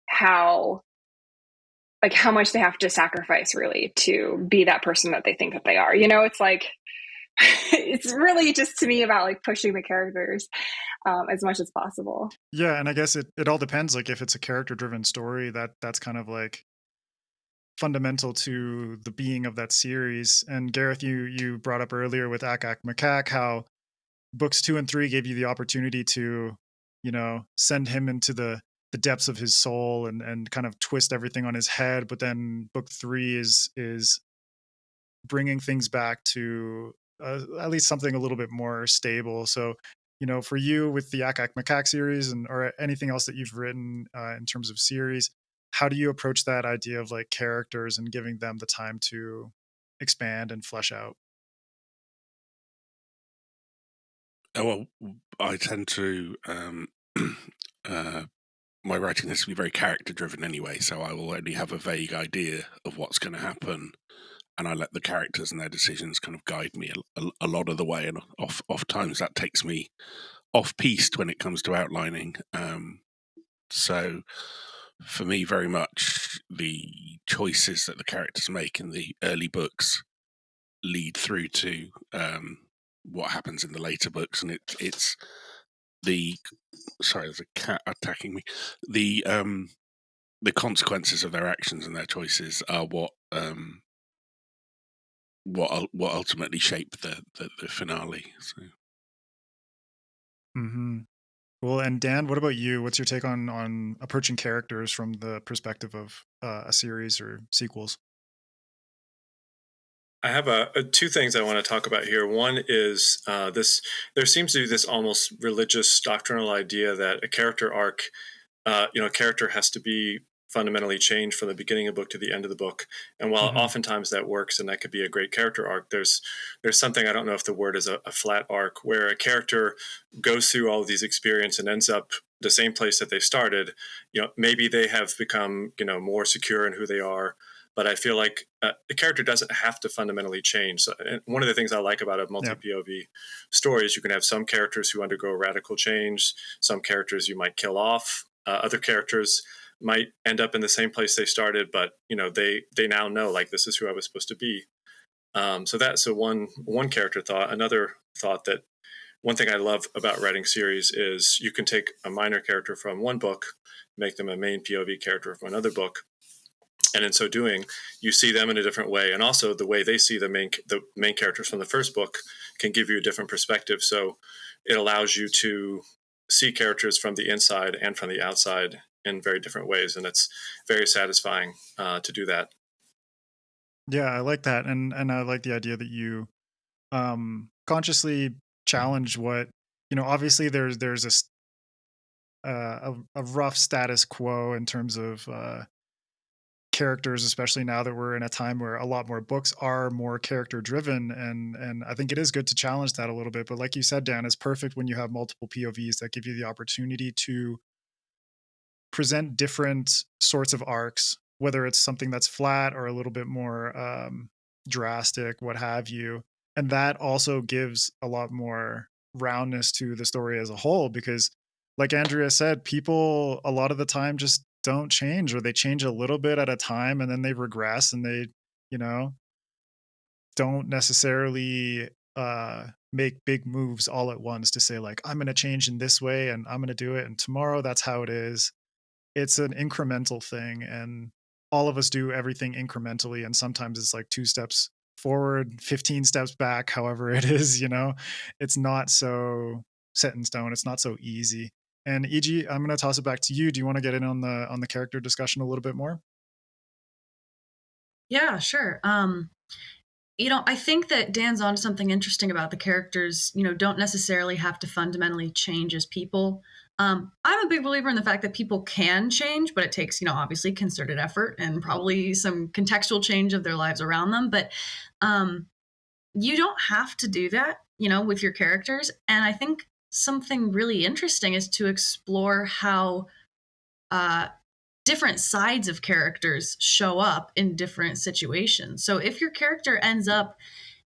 how much they have to sacrifice really to be that person that they think that they are. It's like it's really just to me about like pushing the characters as much as possible. Yeah, and I guess it all depends. Like if it's a character driven story, that's kind of like fundamental to the being of that series. And Gareth, you brought up earlier with Ack-Ack Macaque how books 2 and 3 gave you the opportunity to, send him into the depths of his soul and kind of twist everything on his head. But then book 3 is bringing things back to at least something a little bit more stable. So, for you with the Ack-Ack Macaque series or anything else that you've written in terms of series, how do you approach that idea of like characters and giving them the time to expand and flesh out? Well, I tend to my writing has to be very character driven anyway, so I will only have a vague idea of what's going to happen, and I let the characters and their decisions kind of guide me a lot of the way, and oft times that takes me off piste when it comes to outlining. So for me, very much the choices that the characters make in the early books lead through to what happens in the later books, and it's the sorry, there's a cat attacking me. The consequences of their actions and their choices are what ultimately shape the finale. So. Mm-hmm. Well, and Dan, what about you? What's your take on approaching characters from the perspective of a series or sequels? I have two things I want to talk about here. One is this. There seems to be this almost religious doctrinal idea that a character arc, a character has to be fundamentally changed from the beginning of the book to the end of the book. And while oftentimes that works and that could be a great character arc, there's something, I don't know if the word is a flat arc, where a character goes through all of these experiences and ends up the same place that they started. Maybe they have become, more secure in who they are. But I feel like the character doesn't have to fundamentally change. So, and one of the things I like about a multi-POV story is you can have some characters who undergo radical change, some characters you might kill off, other characters might end up in the same place they started, but they now know, like, this is who I was supposed to be. So that's one character thought. Another thought, that one thing I love about writing series is you can take a minor character from one book, make them a main POV character from another book. And in so doing, you see them in a different way. And also the way they see the main characters from the first book can give you a different perspective. So it allows you to see characters from the inside and from the outside in very different ways. And it's very satisfying to do that. Yeah, I like that. And I like the idea that you consciously challenge what, obviously there's a rough status quo in terms of characters, especially now that we're in a time where a lot more books are more character driven, and I think it is good to challenge that a little bit. But like you said, Dan, it's perfect when you have multiple POVs that give you the opportunity to present different sorts of arcs, whether it's something that's flat or a little bit more drastic, what have you. And that also gives a lot more roundness to the story as a whole, because like Andrea said, people a lot of the time just don't change, or they change a little bit at a time and then they regress, and they, don't necessarily make big moves all at once to say like, I'm going to change in this way and I'm going to do it, and tomorrow that's how it is. It's an incremental thing, and all of us do everything incrementally, and sometimes it's like 2 steps forward, 15 steps back, however it is. It's not so set in stone, it's not so easy. And EG, I'm going to toss it back to you. Do you want to get in on the character discussion a little bit more? Yeah, sure. I think that Dan's onto something interesting about the characters, don't necessarily have to fundamentally change as people. I'm a big believer in the fact that people can change, but it takes, obviously concerted effort and probably some contextual change of their lives around them. But you don't have to do that. with your characters. And I think something really interesting is to explore how different sides of characters show up in different situations. So if your character ends up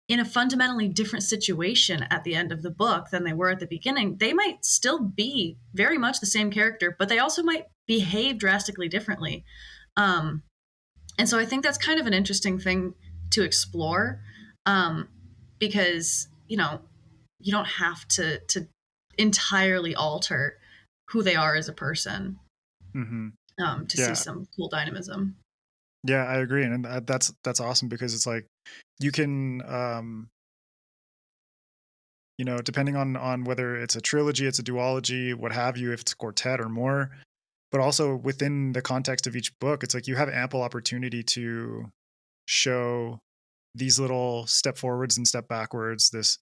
in a fundamentally different situation at the end of the book than they were at the beginning, they might still be very much the same character, but they also might behave drastically differently. And so I think that's kind of an interesting thing to explore, because, you don't have to entirely alter who they are as a person, Mm-hmm. to Yeah. see some cool dynamism. Yeah, I agree. And that's awesome, because it's like you can, depending on whether it's a trilogy, it's a duology, what have you, if it's a quartet or more, but also within the context of each book, it's like you have ample opportunity to show these little step forwards and step backwards, this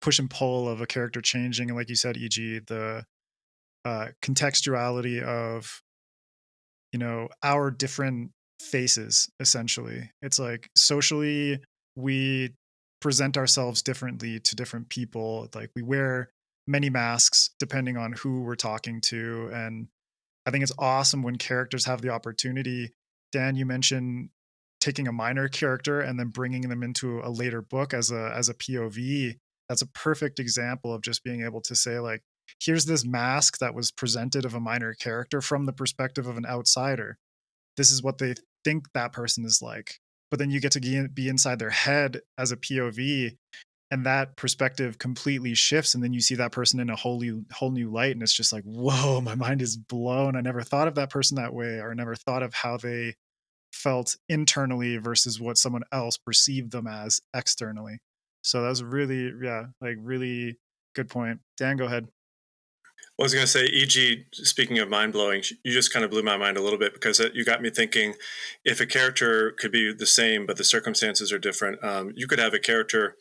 push and pull of a character changing. And like you said, e.g., the contextuality of, our different faces, essentially. It's like socially, we present ourselves differently to different people. Like we wear many masks depending on who we're talking to. And I think it's awesome when characters have the opportunity. Dan, you mentioned taking a minor character and then bringing them into a later book as a POV. That's a perfect example of just being able to say, like, here's this mask that was presented of a minor character from the perspective of an outsider. This is what they think that person is like. But then you get to be inside their head as a POV, and that perspective completely shifts, and then you see that person in a whole new light, and it's just like, whoa, my mind is blown. I never thought of that person that way, or never thought of how they felt internally versus what someone else perceived them as externally. So that was really, really good point. Dan, go ahead. I was going to say, e.g., speaking of mind blowing, you just kind of blew my mind a little bit, because you got me thinking, if a character could be the same, but the circumstances are different, you could have a character,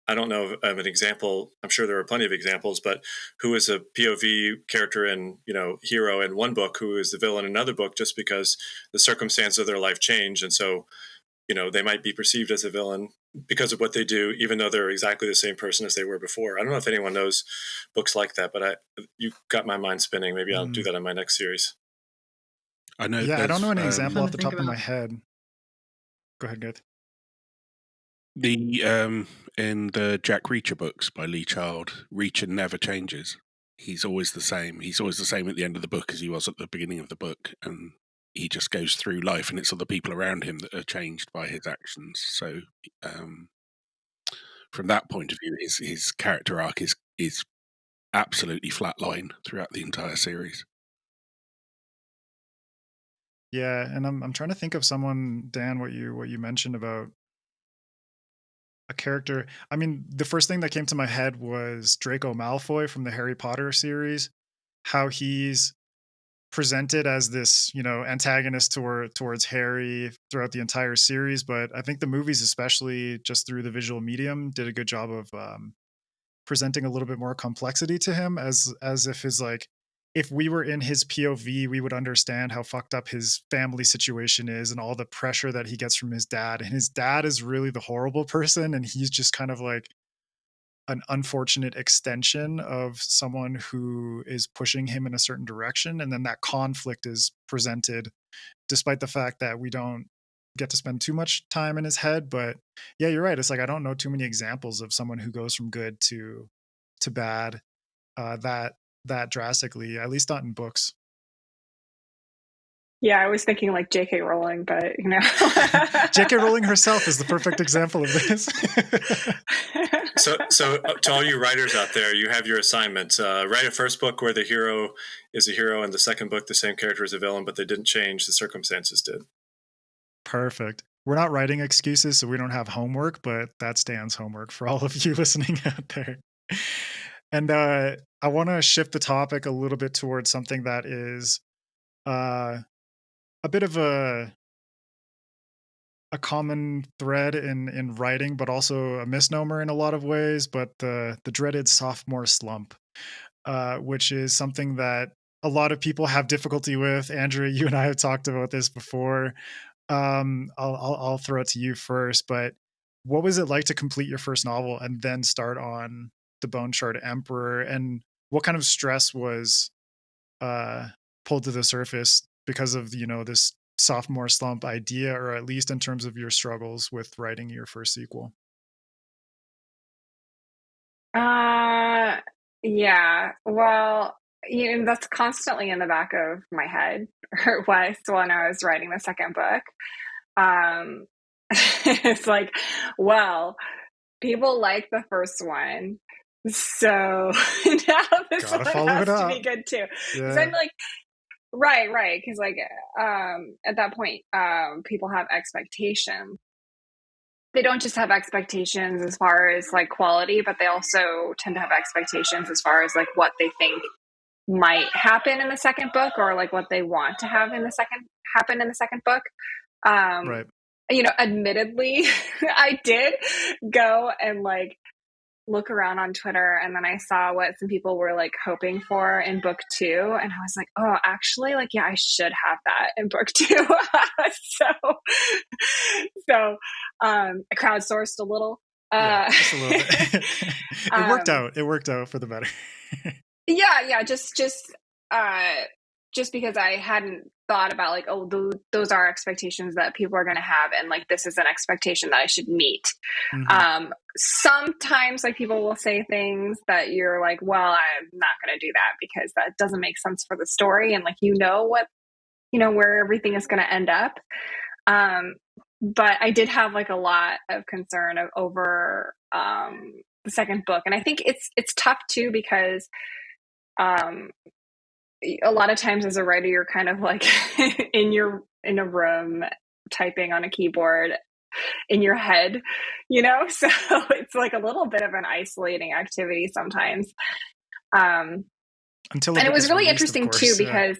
I don't know of an example, I'm sure there are plenty of examples, but who is a POV character and, hero in one book, who is the villain in another book, just because the circumstances of their life change. And so, they might be perceived as a villain because of what they do, even though they're exactly the same person as they were before. I don't know if anyone knows books like that, but you got my mind spinning. Maybe I'll do that in my next series. I know. Yeah, I don't know any example Fun off to the think top of my about. head. Go ahead, Gareth. The in the Jack Reacher books by Lee Child, Reacher never changes. He's always the same. He's always the same at the end of the book as he was at the beginning of the book, and he just goes through life, and it's other people around him that are changed by his actions. So, from that point of view, his character arc is absolutely flatline throughout the entire series. Yeah, and I'm trying to think of someone, Dan, what you mentioned about a character. I mean, the first thing that came to my head was Draco Malfoy from the Harry Potter series, how he's presented as this, antagonist towards Harry throughout the entire series. But I think the movies, especially just through the visual medium, did a good job of presenting a little bit more complexity to him, as if his, like, if we were in his POV, we would understand how fucked up his family situation is and all the pressure that he gets from his dad. And his dad is really the horrible person, and he's just kind of like an unfortunate extension of someone who is pushing him in a certain direction. And then that conflict is presented, despite the fact that we don't get to spend too much time in his head. But yeah, you're right. It's like, I don't know too many examples of someone who goes from good to bad that drastically, at least not in books. Yeah, I was thinking like J.K. Rowling, but J.K. Rowling herself is the perfect example of this. So to all you writers out there, you have your assignment. Write a first book where the hero is a hero, and the second book the same character is a villain, but they didn't change, the circumstances did. Perfect. We're not writing excuses, so we don't have homework, but that's Dan's homework for all of you listening out there. And I want to shift the topic a little bit towards something that is a bit of a common thread in writing, but also a misnomer in a lot of ways. But the dreaded sophomore slump, which is something that a lot of people have difficulty with. Andrea, you and I have talked about this before. I'll throw it to you first, but what was it like to complete your first novel and then start on the Bone Shard Emperor, and what kind of stress was pulled to the surface because of, you know, this sophomore slump idea, or at least in terms of your struggles with writing your first sequel? Yeah. Well, you know, that's constantly in the back of my head, or it was when I was writing the second book. Um, it's like, well, people like the first one, so now this Gotta one follow has it to be up. good too. Because Yeah. I'm like, right, because like, at that point, people have expectations. They don't just have expectations as far as like quality, but they also tend to have expectations as far as like what they think might happen in the second book, or like what they want to have in the second book. Um, Right. you know, admittedly, I did go and like look around on Twitter, and then I saw what some people were like hoping for in book 2, and I was like, oh, actually, like, yeah, I should have that in book 2. so I crowdsourced a little. Yeah, just a little bit. It worked Um, out. It worked out for the better. yeah, just because I hadn't thought about like, oh, those are expectations that people are going to have, and like this is an expectation that I should meet. Mhm. Sometimes like people will say things that you're like, well, I'm not going to do that because that doesn't make sense for the story, and like, you know what, you know where everything is going to end up. But I did have like a lot of concern over the second book, and I think it's tough too, because um, a lot of times as a writer, you're kind of like in a room typing on a keyboard in your head, you know? So it's like a little bit of an isolating activity sometimes. Until a And it book was is really released, of interesting too, course. Yeah. because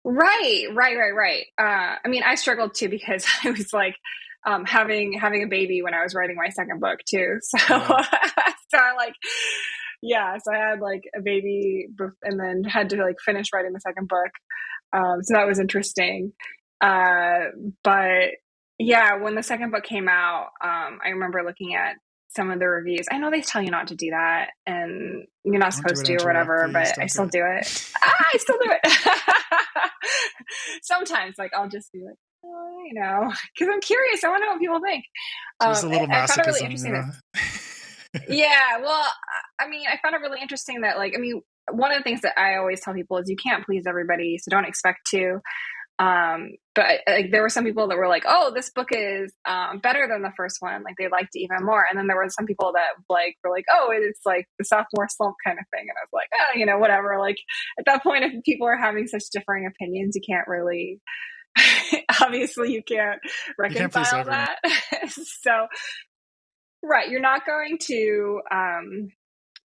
right. I mean, I struggled too, because I was like having a baby when I was writing my second book too. So, Yeah. so I like, yeah, so I had like a baby and then had to like finish writing the second book. So that was interesting. But yeah, when the second book came out, I remember looking at some of the reviews. I know they tell you not to do that, and you're not Don't do supposed it, to or Andrea. whatever, Please but I don't do still it. do it. I still do it. Sometimes, like, I'll just be like, oh, you know, because I'm curious. I want to know what people think. Just a little I found it really masochism, you interesting that, know? yeah, well, I mean, I found it really interesting that, like, I mean, one of the things that I always tell people is you can't please everybody, so don't expect to. But like, there were some people that were like, oh, this book is better than the first one, like they liked it even more. And then there were some people that like were like, oh, it's like the sophomore slump kind of thing. And I was like, oh, you know, whatever. Like at that point, if people are having such differing opinions, you can't really obviously you can't You can't please reconcile everyone. that. So right, you're not going to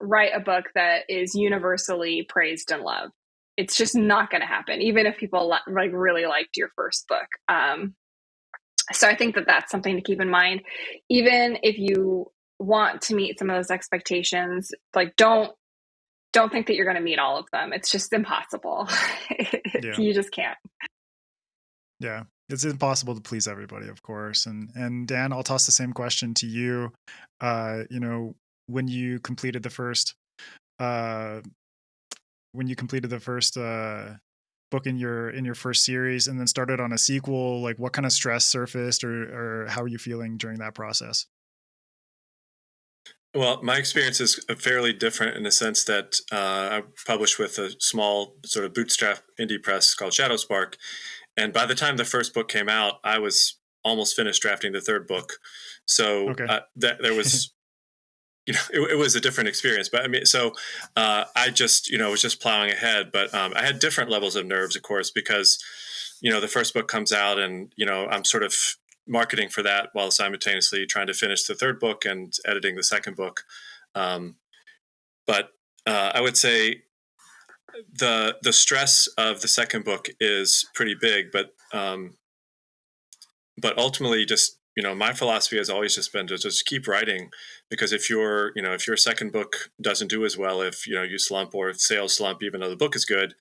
write a book that is universally praised and loved. It's just not going to happen, even if people like really liked your first book. So I think that that's something to keep in mind. Even if you want to meet some of those expectations, like don't think that you're going to meet all of them. It's just impossible. Yeah. You just can't. Yeah. It's impossible to please everybody, of course. And Dan, I'll toss the same question to you. You know, when you completed the first book in your first series, and then started on a sequel, like what kind of stress surfaced, or how are you feeling during that process? Well, my experience is fairly different in the sense that I published with a small sort of bootstrap indie press called Shadow Spark. And by the time the first book came out, I was almost finished drafting the third book. So Okay. there was, you know, it was a different experience. But I mean, so I just, you know, was just plowing ahead. But I had different levels of nerves, of course, because, you know, the first book comes out and, you know, I'm sort of marketing for that while simultaneously trying to finish the third book and editing the second book. But I would say the stress of the second book is pretty big, but ultimately, just, you know, my philosophy has always just been to just keep writing, because if your second book doesn't do as well, if, you know, you slump or if sales slump, even though the book is good,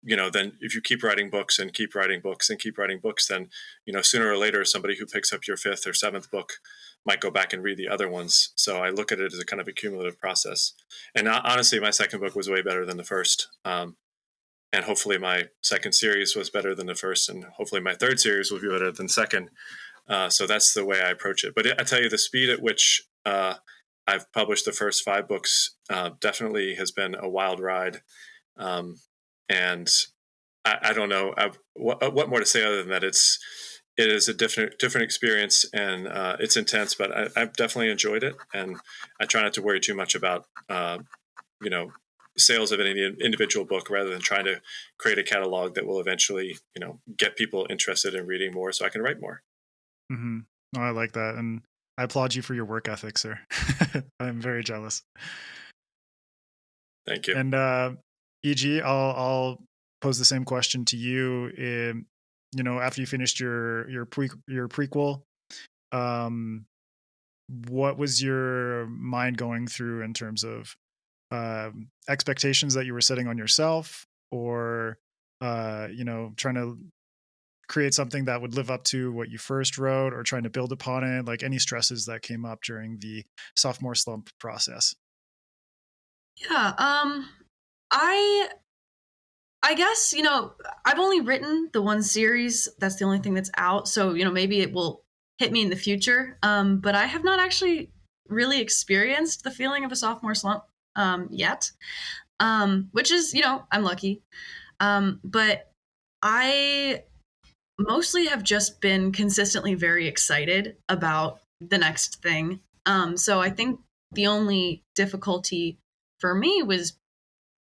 then if you keep writing books and keep writing books and keep writing books, then, sooner or later, somebody who picks up your 5th or 7th book might go back and read the other ones. So I look at it as a kind of a cumulative process. And honestly, my second book was way better than the first. And hopefully my second series was better than the first, and hopefully my third series will be better than second. So that's the way I approach it. But I tell you, the speed at which I've published the first 5 books definitely has been a wild ride. And I don't know what more to say other than that. It is a different experience, and it's intense, but I've definitely enjoyed it. And I try not to worry too much about, sales of any individual book, rather than trying to create a catalog that will eventually, get people interested in reading more so I can write more. Mm-hmm. Oh, I like that. And I applaud you for your work ethic, sir. I'm very jealous. Thank you. And EG, I'll pose the same question to you. After you finished your prequel, what was your mind going through in terms of expectations that you were setting on yourself, or trying to create something that would live up to what you first wrote, or trying to build upon it? Like, any stresses that came up during the sophomore slump process? Yeah. I guess, I've only written the one series. That's the only thing that's out. So, maybe it will hit me in the future. But I have not actually really experienced the feeling of a sophomore slump yet, which is, I'm lucky. But I mostly have just been consistently very excited about the next thing. So I think the only difficulty for me was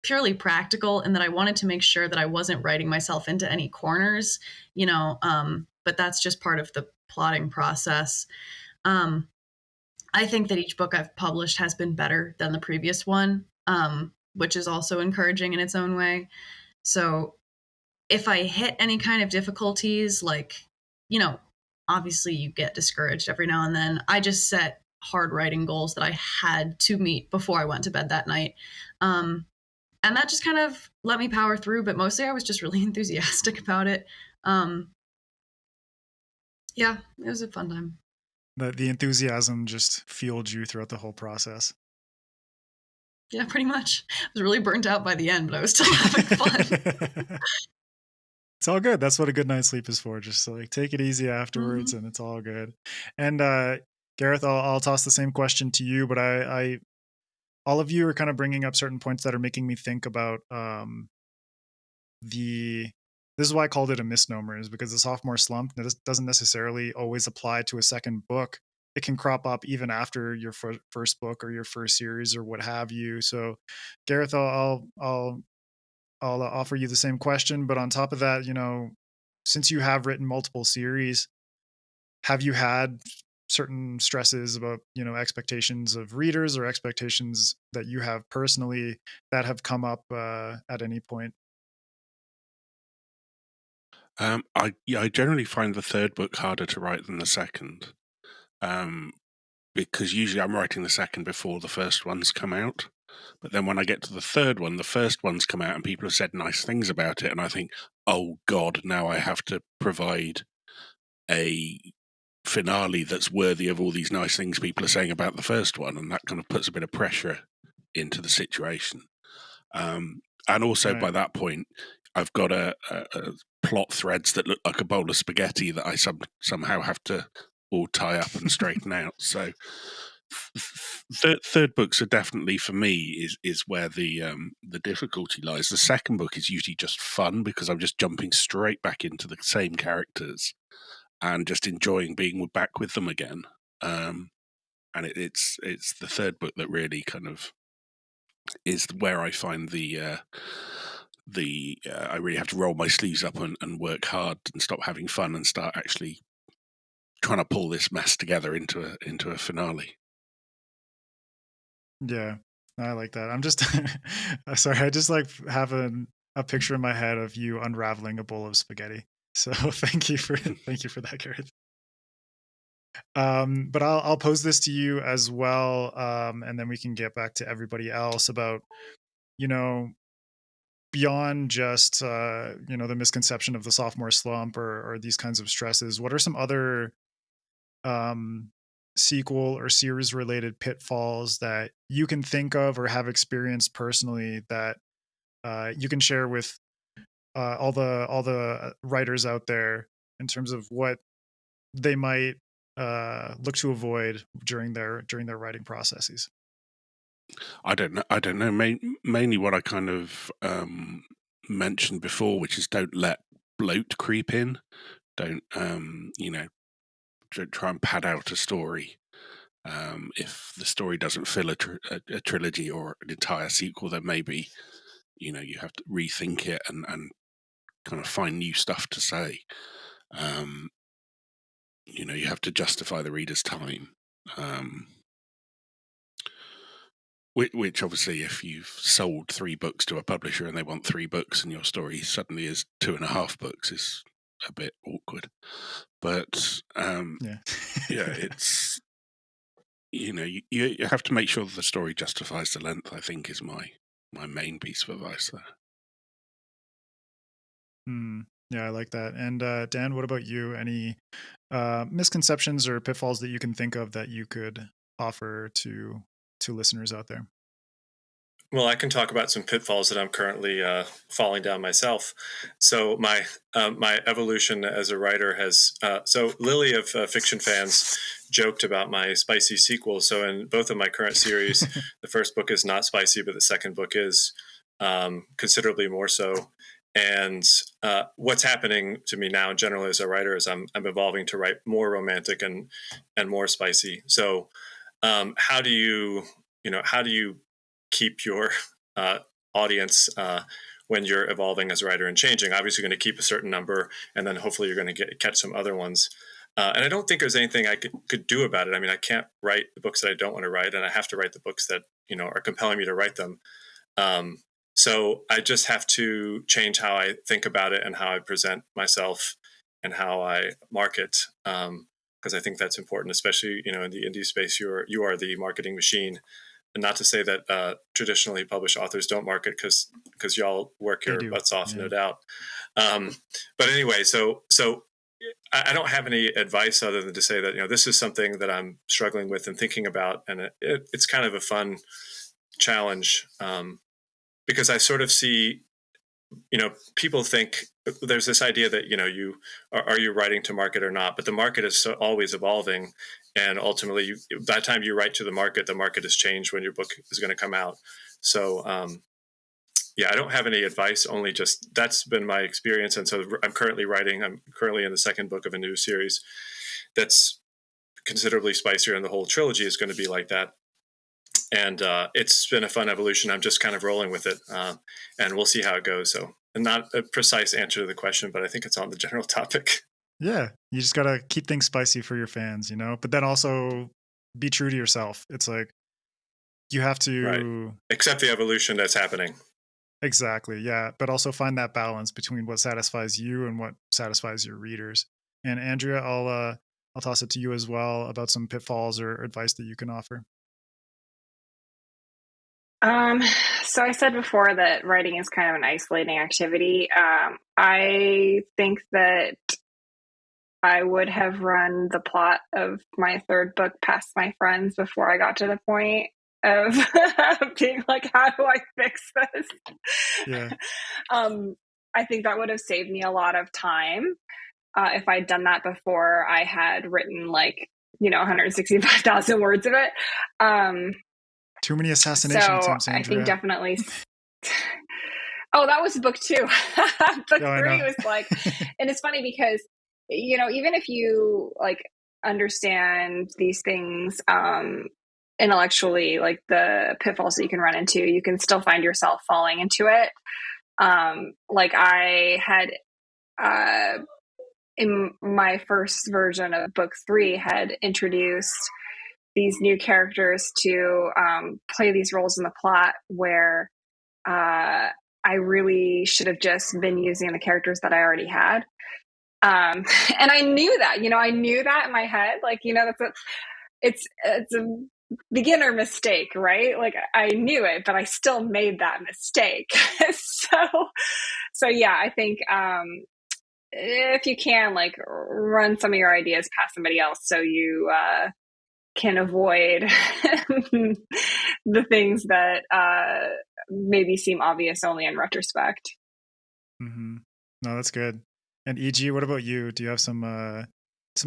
purely practical, in that I wanted to make sure that I wasn't writing myself into any corners, but that's just part of the plotting process. I think that each book I've published has been better than the previous one, which is also encouraging in its own way. So if I hit any kind of difficulties, like, obviously you get discouraged every now and then. I just set hard writing goals that I had to meet before I went to bed that night. And that just kind of let me power through, but mostly I was just really enthusiastic about it. Yeah, it was a fun time. The enthusiasm just fueled you throughout the whole process. Yeah, pretty much. I was really burnt out by the end, but I was still having fun. It's all good. That's what a good night's sleep is for. Just like take it easy afterwards, and it's all good. And Gareth, I'll toss the same question to you, but I all of you are kind of bringing up certain points that are making me think about this is why I called it a misnomer, is because the sophomore slump doesn't necessarily always apply to a second book. It can crop up even after your first book or your first series or what have you. So, Gareth, I'll offer you the same question, but on top of that, since you have written multiple series, have you had certain stresses about, expectations of readers or expectations that you have personally that have come up at any point? I generally find the third book harder to write than the second, because usually I'm writing the second before the first one's come out. But then when I get to the third one, the first one's come out and people have said nice things about it, and I think, oh God, now I have to provide a finale that's worthy of all these nice things people are saying about the first one, and that kind of puts a bit of pressure into the situation. And also Right. by that point, I've got a plot threads that look like a bowl of spaghetti that I somehow have to all tie up and straighten out. So third books are definitely, for me, is where the difficulty lies. The second book is usually just fun because I'm just jumping straight back into the same characters and just enjoying being back with them again. And it's the third book that really kind of is where I find I really have to roll my sleeves up and work hard and stop having fun and start actually trying to pull this mess together into a finale. Yeah, I like that. I'm just sorry. I just like have a picture in my head of you unraveling a bowl of spaghetti. So thank you for that, Gareth. But I'll pose this to you as well, and then we can get back to everybody else about, beyond just the misconception of the sophomore slump or these kinds of stresses, what are some other sequel or series related pitfalls that you can think of or have experienced personally that you can share with all the writers out there in terms of what they might look to avoid during their writing processes? I don't know. Mainly what I kind of mentioned before, which is don't let bloat creep in. Don't don't try and pad out a story. If the story doesn't fill a trilogy or an entire sequel, then maybe you have to rethink it and kind of find new stuff to say. You have to justify the reader's time. Which obviously, if you've sold 3 books to a publisher and they want 3 books and your story suddenly is 2.5 books, is a bit awkward. But Yeah, it's you have to make sure that the story justifies the length, I think, is my main piece of advice there. Yeah, I like that. And Dan, what about you? Any misconceptions or pitfalls that you can think of that you could offer to listeners out there? Well, I can talk about some pitfalls that I'm currently falling down myself. So my evolution as a writer has. So Lily of Fiction Fans joked about my spicy sequel. So in both of my current series, the first book is not spicy, but the second book is considerably more so. And what's happening to me now, generally as a writer, is I'm evolving to write more romantic and more spicy. So how do you keep your audience when you're evolving as a writer and changing? Obviously, you're going to keep a certain number, and then hopefully you're going to catch some other ones. And I don't think there's anything I could do about it. I mean, I can't write the books that I don't want to write, and I have to write the books that are compelling me to write them. So I just have to change how I think about it and how I present myself and how I market, because I think that's important, especially in the indie space. You are the marketing machine. And not to say that traditionally published authors don't market, because y'all work your butts off, no doubt. But anyway, so I don't have any advice other than to say that this is something that I'm struggling with and thinking about, and it's kind of a fun challenge, because I sort of see, people think there's this idea that are you writing to market or not, but the market is always evolving, and ultimately by the time you write to the market has changed when your book is going to come out. So I don't have any advice, only just that's been my experience. And so I'm currently in the second book of a new series that's considerably spicier, and the whole trilogy is going to be like that. And it's been a fun evolution. I'm just kind of rolling with it, and we'll see how it goes. So, and not a precise answer to the question, but I think it's on the general topic. Yeah, you just gotta keep things spicy for your fans, but then also be true to yourself. It's like you have to accept the evolution that's happening. Exactly, yeah, but also find that balance between what satisfies you and what satisfies your readers. And Andrea, I'll toss it to you as well about some pitfalls or advice that you can offer. So I said before that writing is kind of an isolating activity. I think that I would have run the plot of my third book past my friends before I got to the point of being like, how do I fix this? Yeah. I think that would have saved me a lot of time if I'd done that before I had written 165,000 words of it. Too many assassination attempts, Andrea. I think definitely. Oh, that was book 2. Book 3 was and it's funny because, even if you understand these things intellectually, like the pitfalls that you can run into, you can still find yourself falling into it. I had in my first version of book 3 had introduced these new characters to play these roles in the plot where I really should have just been using the characters that I already had. And I knew that, I knew that in my head, that's it's a beginner mistake, right? Like I knew it, but I still made that mistake. So yeah, I think if you can, like, run some of your ideas past somebody else so you can avoid the things that maybe seem obvious only in retrospect. Mm-hmm. No, that's good. And EG, what about you? Do you have some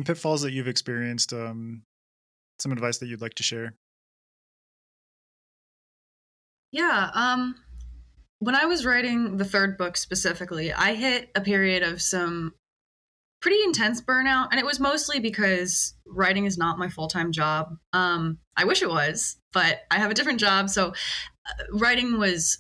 pitfalls that you've experienced? Some advice that you'd like to share? Yeah. When I was writing the third book specifically, I hit a period of some pretty intense burnout, and it was mostly because writing is not my full-time job. I wish it was, but I have a different job. So writing was,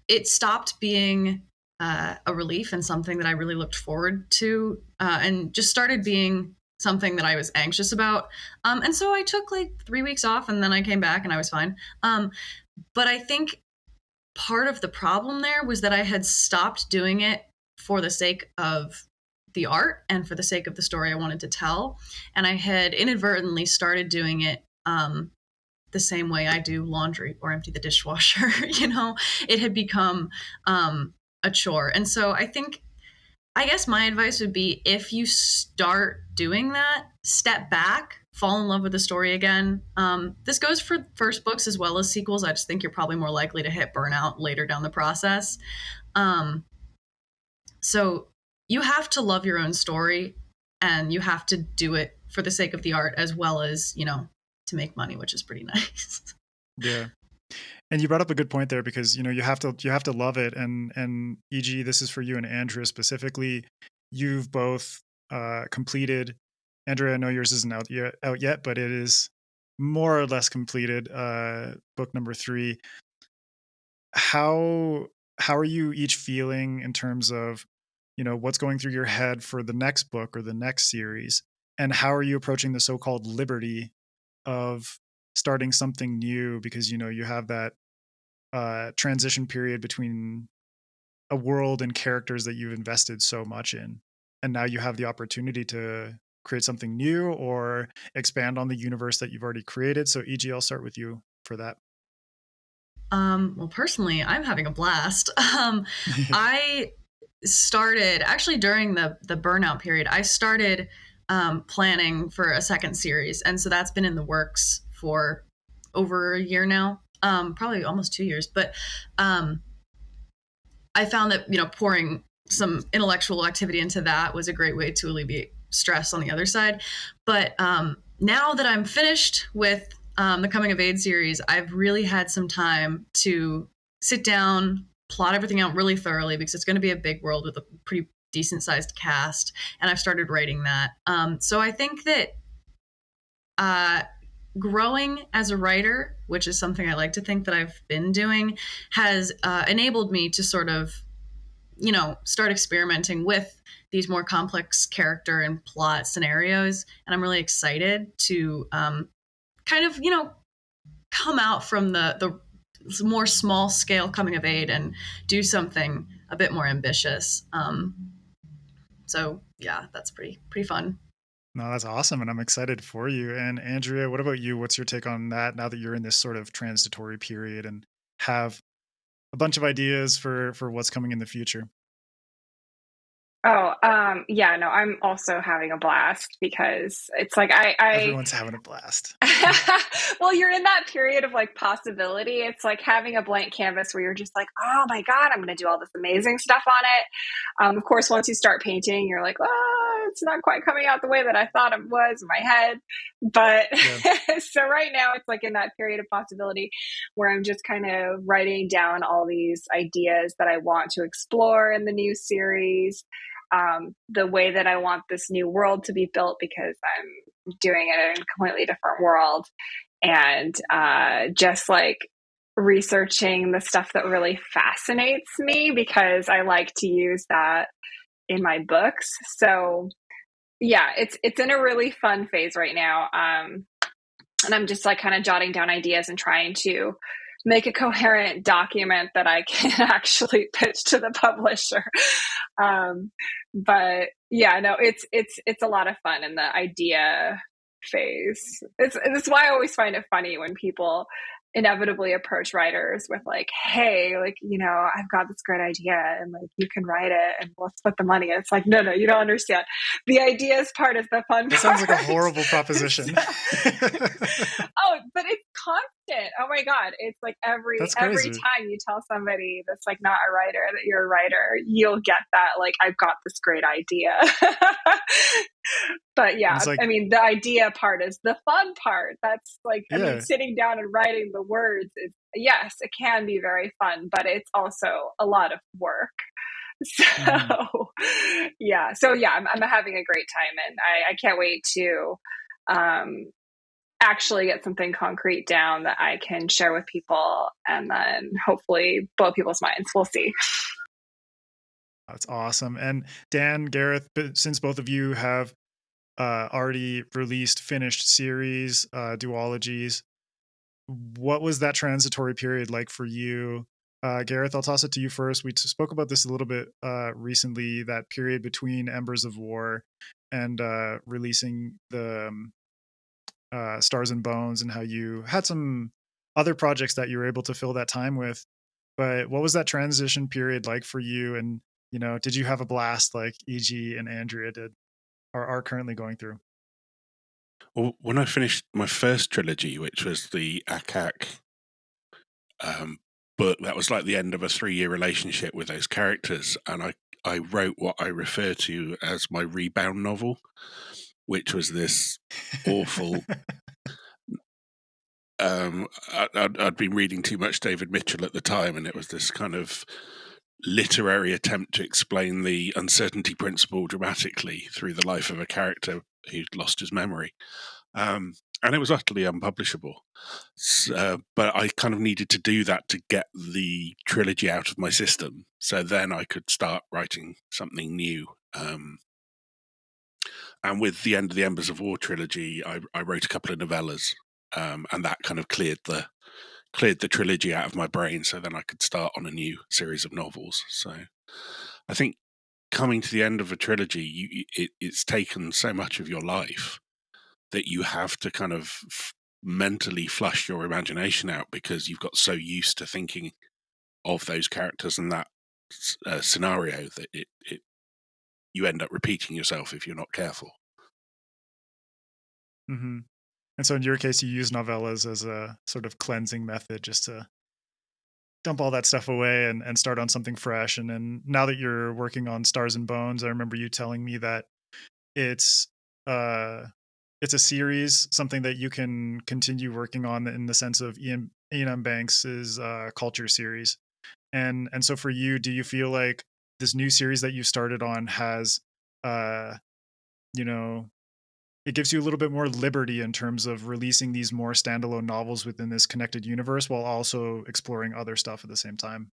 it stopped being a relief and something that I really looked forward to, and just started being something that I was anxious about. And so I took like 3 weeks off, and then I came back and I was fine. But I think part of the problem there was that I had stopped doing it for the sake of the art and for the sake of the story I wanted to tell. And I had inadvertently started doing it the same way I do laundry or empty the dishwasher. It had become a chore. And so I guess my advice would be, if you start doing that, step back, fall in love with the story again. This goes for first books as well as sequels. I just think you're probably more likely to hit burnout later down the process. So you have to love your own story, and you have to do it for the sake of the art as well as, to make money, which is pretty nice. Yeah. And you brought up a good point there, because, you have to love it. And EG, this is for you and Andrea specifically. You've both completed. Andrea, I know yours isn't out yet, but it is more or less completed. Book number 3. How are you each feeling in terms of, what's going through your head for the next book or the next series? And how are you approaching the so-called liberty of starting something new? Because, you have that transition period between a world and characters that you've invested so much in. And now you have the opportunity to create something new or expand on the universe that you've already created. So EG, I'll start with you for that. Well, personally, I'm having a blast. I started actually during the burnout period. I started planning for a second series, and so that's been in the works for over a year now, probably almost 2 years. But I found that pouring some intellectual activity into that was a great way to alleviate stress on the other side. But now that I'm finished with the coming of age series, I've really had some time to sit down, plot everything out really thoroughly, because it's going to be a big world with a pretty decent sized cast. And I've started writing that. So I think that growing as a writer, which is something I like to think that I've been doing, has enabled me to sort of, start experimenting with these more complex character and plot scenarios. And I'm really excited to kind of, come out from the more small scale coming of age and do something a bit more ambitious. So yeah, that's pretty fun. No, that's awesome. And I'm excited for you. And Andrea, what about you? What's your take on that now that you're in this sort of transitory period and have a bunch of ideas for what's coming in the future? Oh, yeah, no, I'm also having a blast, because it's like Everyone's having a blast. well, you're in that period of like possibility. It's like having a blank canvas where you're just like, oh my God, I'm going to do all this amazing stuff on it. Of course, once you start painting, you're like, oh, it's not quite coming out the way that I thought it was in my head. But yeah. So right now it's like in that period of possibility where I'm just kind of writing down all these ideas that I want to explore in the new series. The way that I want this new world to be built, because I'm doing it in a completely different world, and just like researching the stuff that really fascinates me, because I like to use that in my books. So yeah, it's in a really fun phase right now. And I'm just like kind of jotting down ideas and trying to make a coherent document that I can actually pitch to the publisher. But yeah, no, it's a lot of fun, and the idea phase. It's why I always find it funny when people inevitably approach writers with like, hey, like, I've got this great idea and like you can write it and we'll split the money. And it's like, no, you don't understand. The ideas part is the fun part. That sounds like a horrible proposition. Oh, but it's constant. Oh my God. It's like every time you tell somebody that's like not a writer that you're a writer, you'll get that like, I've got this great idea. But yeah, like, I mean, the idea part is the fun part. That's like, I mean, sitting down and writing the words is, yes, it can be very fun, but it's also a lot of work. So yeah, I'm having a great time, and I can't wait to actually get something concrete down that I can share with people, and then hopefully blow people's minds. We'll see. That's awesome. And Dan, Gareth, since both of you have already released finished series, duologies, what was that transitory period like for you? Gareth, I'll toss it to you first. We spoke about this a little bit recently, that period between Embers of War and releasing the Stars and Bones, and how you had some other projects that you were able to fill that time with. But what was that transition period like for you? And, did you have a blast like E.G. and Andrea did, or are currently going through? Well, when I finished my first trilogy, which was the Ack-Ack book, that was like the end of a 3-year relationship with those characters, and I wrote what I refer to as my rebound novel, which was this awful I'd been reading too much David Mitchell at the time, and it was this kind of literary attempt to explain the uncertainty principle dramatically through the life of a character who'd lost his memory. And it was utterly unpublishable. But I kind of needed to do that to get the trilogy out of my system, so then I could start writing something new. And with the end of the Embers of War trilogy, I wrote a couple of novellas, and that kind of cleared the trilogy out of my brain, so then I could start on a new series of novels. So I think coming to the end of a trilogy, it's taken so much of your life that you have to kind of mentally flush your imagination out, because you've got so used to thinking of those characters and that scenario that you end up repeating yourself if you're not careful. Mm-hmm. And so in your case, you use novellas as a sort of cleansing method, just to dump all that stuff away and start on something fresh. And then now that you're working on Stars and Bones, I remember you telling me that it's a series, something that you can continue working on in the sense of Ian M. Banks's Culture series. And so for you, do you feel like this new series that you started on has, it gives you a little bit more liberty in terms of releasing these more standalone novels within this connected universe, while also exploring other stuff at the same time?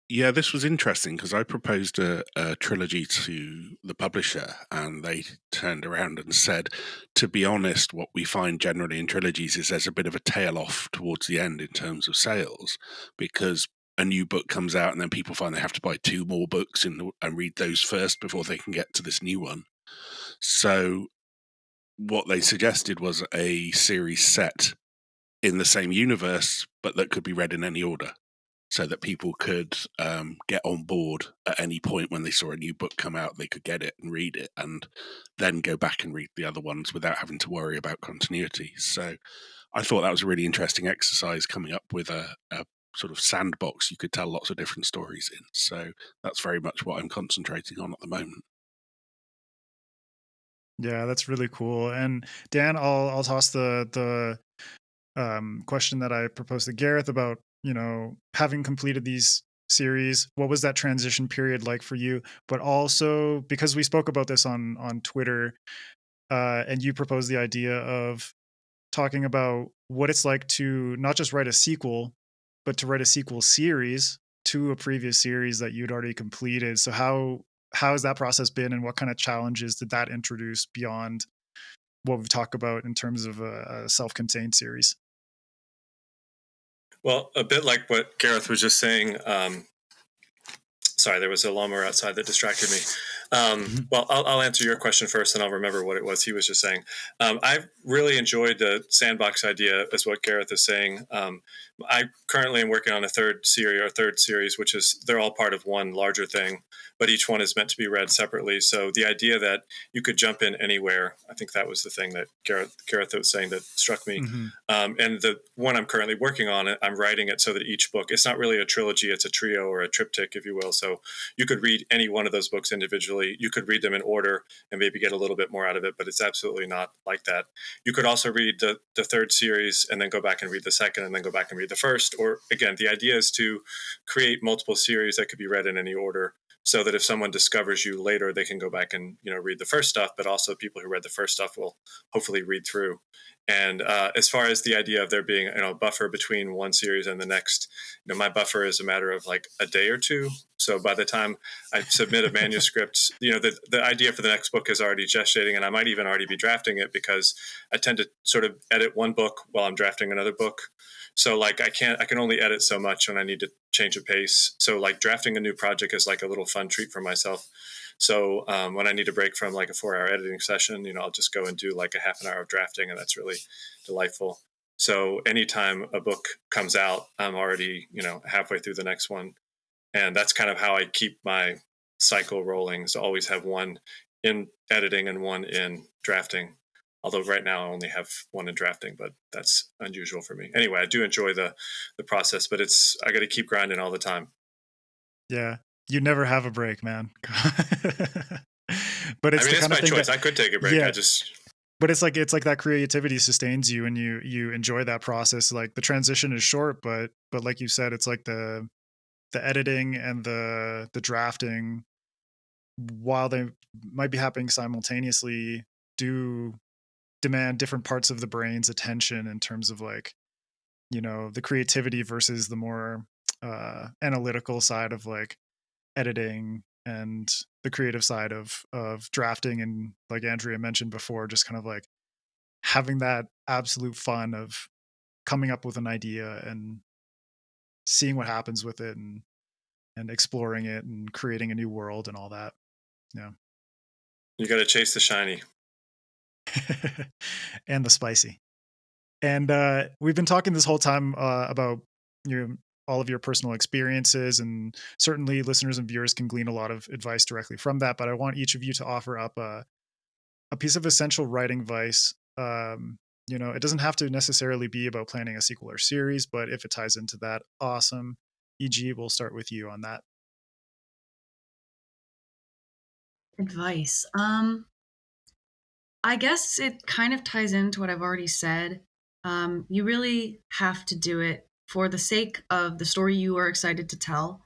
Yeah, this was interesting, because I proposed a trilogy to the publisher, and they turned around and said, to be honest, what we find generally in trilogies is there's a bit of a tail off towards the end in terms of sales, because a new book comes out and then people find they have to buy 2 more books and read those first before they can get to this new one. So what they suggested was a series set in the same universe, but that could be read in any order, so that people could get on board at any point when they saw a new book come out. They could get it and read it, and then go back and read the other ones without having to worry about continuity. So I thought that was a really interesting exercise, coming up with a sort of sandbox you could tell lots of different stories in. So that's very much what I'm concentrating on at the moment. Yeah, that's really cool. And Dan, I'll toss the question that I proposed to Gareth about, having completed these series. What was that transition period like for you? But also, because we spoke about this on Twitter, and you proposed the idea of talking about what it's like to not just write a sequel, but to write a sequel series to a previous series that you'd already completed. So how has that process been, and what kind of challenges did that introduce beyond what we've talked about in terms of a self-contained series? Well, a bit like what Gareth was just saying. Sorry, there was a lawnmower outside that distracted me. Well, I'll answer your question first, and I'll remember what it was he was just saying. I've really enjoyed the sandbox idea, as what Gareth is saying. I currently am working on a third series, which is they're all part of one larger thing, but each one is meant to be read separately. So the idea that you could jump in anywhere, I think that was the thing that Gareth was saying that struck me. And the one I'm currently working on, I'm writing it so that each book, it's not really a trilogy, it's a trio or a triptych, if you will. So you could read any one of those books individually. You could read them in order and maybe get a little bit more out of it, but it's absolutely not like that. You could also read the third series and then go back and read the second and then go back and read the first. Or again, the idea is to create multiple series that could be read in any order, so that if someone discovers you later, they can go back and read the first stuff, but also people who read the first stuff will hopefully read through. And as far as the idea of there being a buffer between one series and the next, my buffer is a matter of like a day or two. So by the time I submit a manuscript, the idea for the next book is already gestating, and I might even already be drafting it, because I tend to sort of edit one book while I'm drafting another book. So like I can only edit so much when I need to change a pace. So like drafting a new project is like a little fun treat for myself. So when I need a break from like a 4-hour editing session, I'll just go and do like a half an hour of drafting, and that's really delightful. So anytime a book comes out, I'm already, halfway through the next one. And that's kind of how I keep my cycle rolling. So always have one in editing and one in drafting. Although right now I only have one in drafting, but that's unusual for me. Anyway, I do enjoy the process, but I got to keep grinding all the time. Yeah, you never have a break, man. But it's my choice. I could take a break. Yeah. But it's like that creativity sustains you, and you enjoy that process. Like the transition is short, but like you said, it's like the editing and the drafting, while they might be happening simultaneously, do demand different parts of the brain's attention in terms of like, the creativity versus the more analytical side of like editing, and the creative side of drafting. And like Andrea mentioned before, just kind of like having that absolute fun of coming up with an idea and seeing what happens with it, and exploring it and creating a new world and all that. Yeah. You got to chase the shiny. And the spicy. And we've been talking this whole time about all of your personal experiences, and certainly listeners and viewers can glean a lot of advice directly from that. But I want each of you to offer up a piece of essential writing advice. It doesn't have to necessarily be about planning a sequel or series, but if it ties into that, awesome. E.g., we'll start with you on that. Advice. I guess it kind of ties into what I've already said. You really have to do it for the sake of the story you are excited to tell.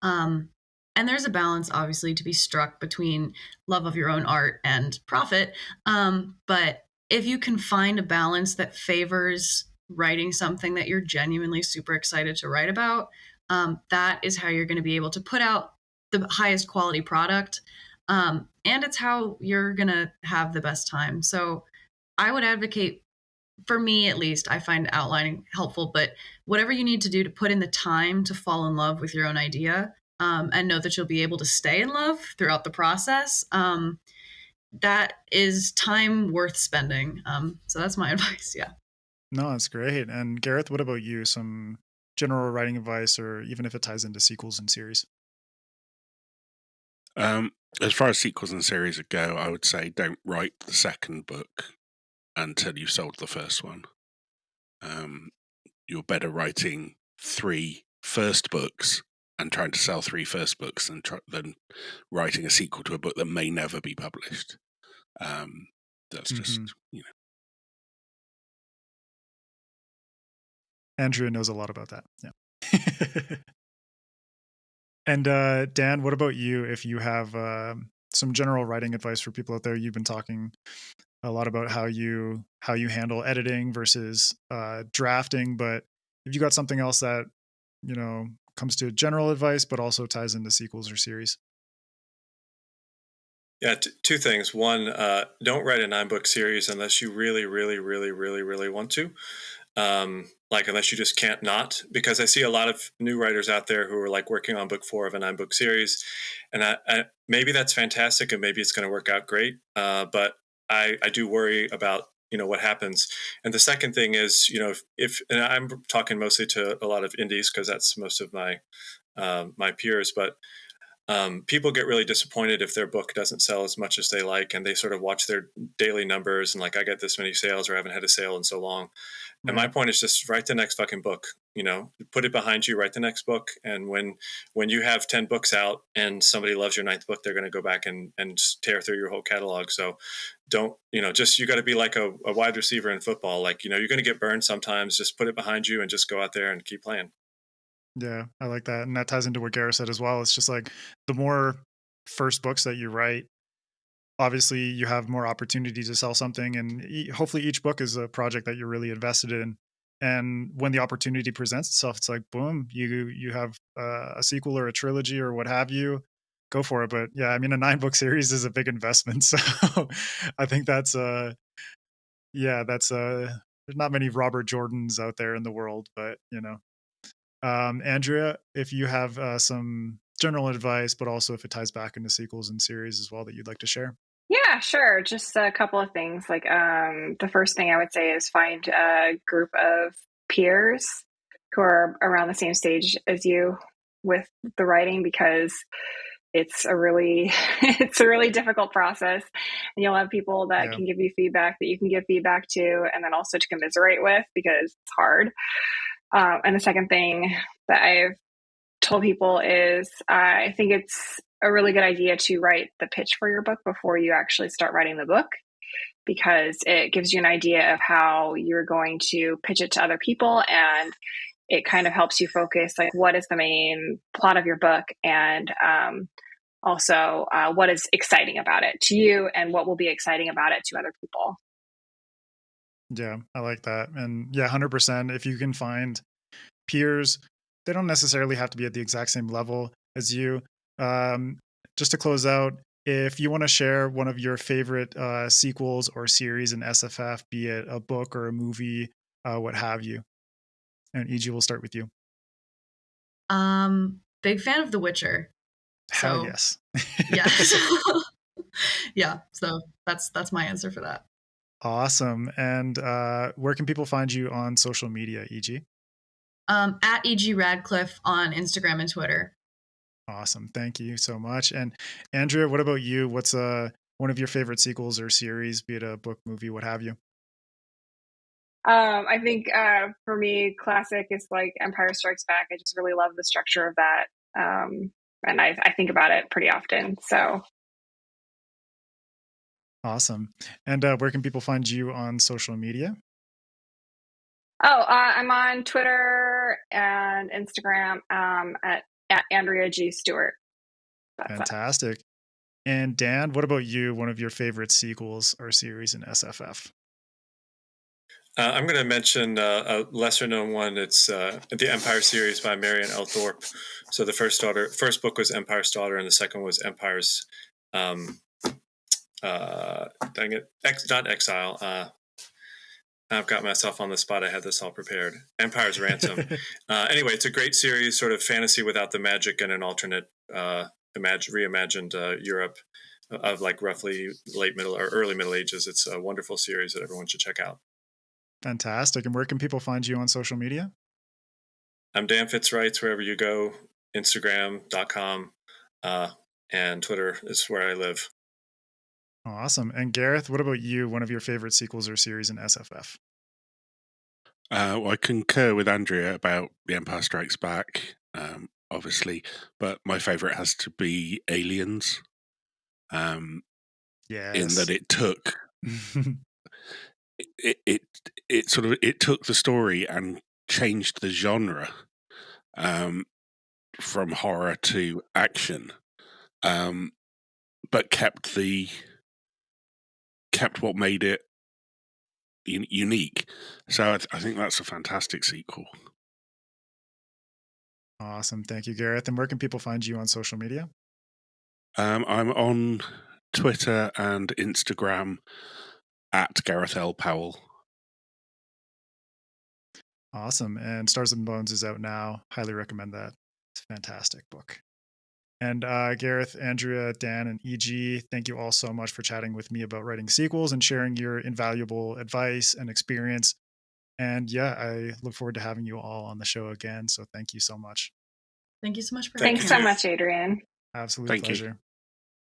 And there's a balance, obviously, to be struck between love of your own art and profit. But if you can find a balance that favors writing something that you're genuinely super excited to write about, that is how you're going to be able to put out the highest quality product. And it's how you're going to have the best time. So I would advocate, for me at least, I find outlining helpful, but whatever you need to do to put in the time to fall in love with your own idea, and know that you'll be able to stay in love throughout the process, that is time worth spending. So that's my advice. Yeah. No, that's great. And Gareth, what about you? Some general writing advice, or even if it ties into sequels and series? As far as sequels and series go, I would say don't write the second book until you've sold the first one. You're better writing 3 first books and trying to sell 3 first books than writing a sequel to a book that may never be published. That's just, Andrea knows a lot about that. Yeah. And Dan, what about you? If you have some general writing advice for people out there, you've been talking a lot about how you handle editing versus drafting, but have you got something else that comes to general advice but also ties into sequels or series? Yeah, 2 things. One, don't write a 9-book series unless you really, really, really, really, really want to. like, unless you just can't not, because I see a lot of new writers out there who are like working on book 4 of a 9-book series, and I maybe that's fantastic, and maybe it's going to work out great. But I do worry about what happens. And the second thing is, if and I'm talking mostly to a lot of indies because that's most of my my peers, but people get really disappointed if their book doesn't sell as much as they like, and they sort of watch their daily numbers and like, I get this many sales or I haven't had a sale in so long. And my point is just write the next fucking book, put it behind you, write the next book. And when you have 10 books out and somebody loves your 9th book, they're going to go back and tear through your whole catalog. So don't, just, you got to be like a wide receiver in football. Like, you're going to get burned sometimes. Just put it behind you and just go out there and keep playing. Yeah, I like that. And that ties into what Gareth said as well. It's just like the more first books that you write, obviously you have more opportunity to sell something. And hopefully each book is a project that you're really invested in. And when the opportunity presents itself, it's like, boom, you have a sequel or a trilogy or what have you, go for it. But yeah, I mean, a 9-book series is a big investment. So I think that's, there's not many Robert Jordans out there in the world, but Andrea, if you have some general advice, but also if it ties back into sequels and series as well that you'd like to share. Yeah, sure. Just a couple of things. Like, the first thing I would say is find a group of peers who are around the same stage as you with the writing, because it's a really it's a really difficult process, and you'll have people that can give you feedback that you can give feedback to, and then also to commiserate with, because it's hard. And the second thing that I've told people is I think it's a really good idea to write the pitch for your book before you actually start writing the book, because it gives you an idea of how you're going to pitch it to other people, and it kind of helps you focus, like, what is the main plot of your book, and also what is exciting about it to you, and what will be exciting about it to other people. Yeah, I like that. And yeah, 100%. If you can find peers, they don't necessarily have to be at the exact same level as you. Just to close out, if you want to share one of your favorite sequels or series in SFF, be it a book or a movie, what have you. And EG, we'll start with you. Big fan of The Witcher. Hell yes. Yes. Yeah. So that's my answer for that. Awesome. And where can people find you on social media, EG? At EG Radcliff on Instagram and Twitter. Awesome. Thank you so much. And Andrea, what about you? What's one of your favorite sequels or series, be it a book, movie, what have you? I think for me, classic is like Empire Strikes Back. I just really love the structure of that. And I think about it pretty often. So awesome. And where can people find you on social media? I'm on Twitter and Instagram at Andrea G. Stewart. That's fantastic. And Dan, what about you? One of your favorite sequels or series in SFF? I'm going to mention a lesser known one. It's the Empire series by Marion L. Thorpe. So the first book was Empire's Daughter, and the second was Empire's not Exile. I've got myself on the spot. I had this all prepared. Empire's Ransom. Anyway, it's a great series, sort of fantasy without the magic, and an alternate reimagined Europe of like roughly late middle or early Middle Ages. It's a wonderful series that everyone should check out. Fantastic. And where can people find you on social media? I'm Dan Fitzwrights, wherever you go, Instagram.com, and Twitter is where I live. Awesome. And Gareth, what about you? One of your favorite sequels or series in SFF? Well, I concur with Andrea about The Empire Strikes Back, obviously, but my favorite has to be Aliens. Yes. In that it took it took the story and changed the genre from horror to action, but kept what made it unique. So I think that's a fantastic sequel. Awesome. Thank you, Gareth. And where can people find you on social media? I'm on Twitter and Instagram at Gareth L. Powell. Awesome. And Stars and Bones is out now. Highly recommend that. It's a fantastic book. And Gareth, Andrea, Dan, and EG, thank you all so much for chatting with me about writing sequels and sharing your invaluable advice and experience. And yeah, I look forward to having you all on the show again. So thank you so much. Thank you so much for Thanks having so us. much, Adrian. Absolute Thank you. pleasure.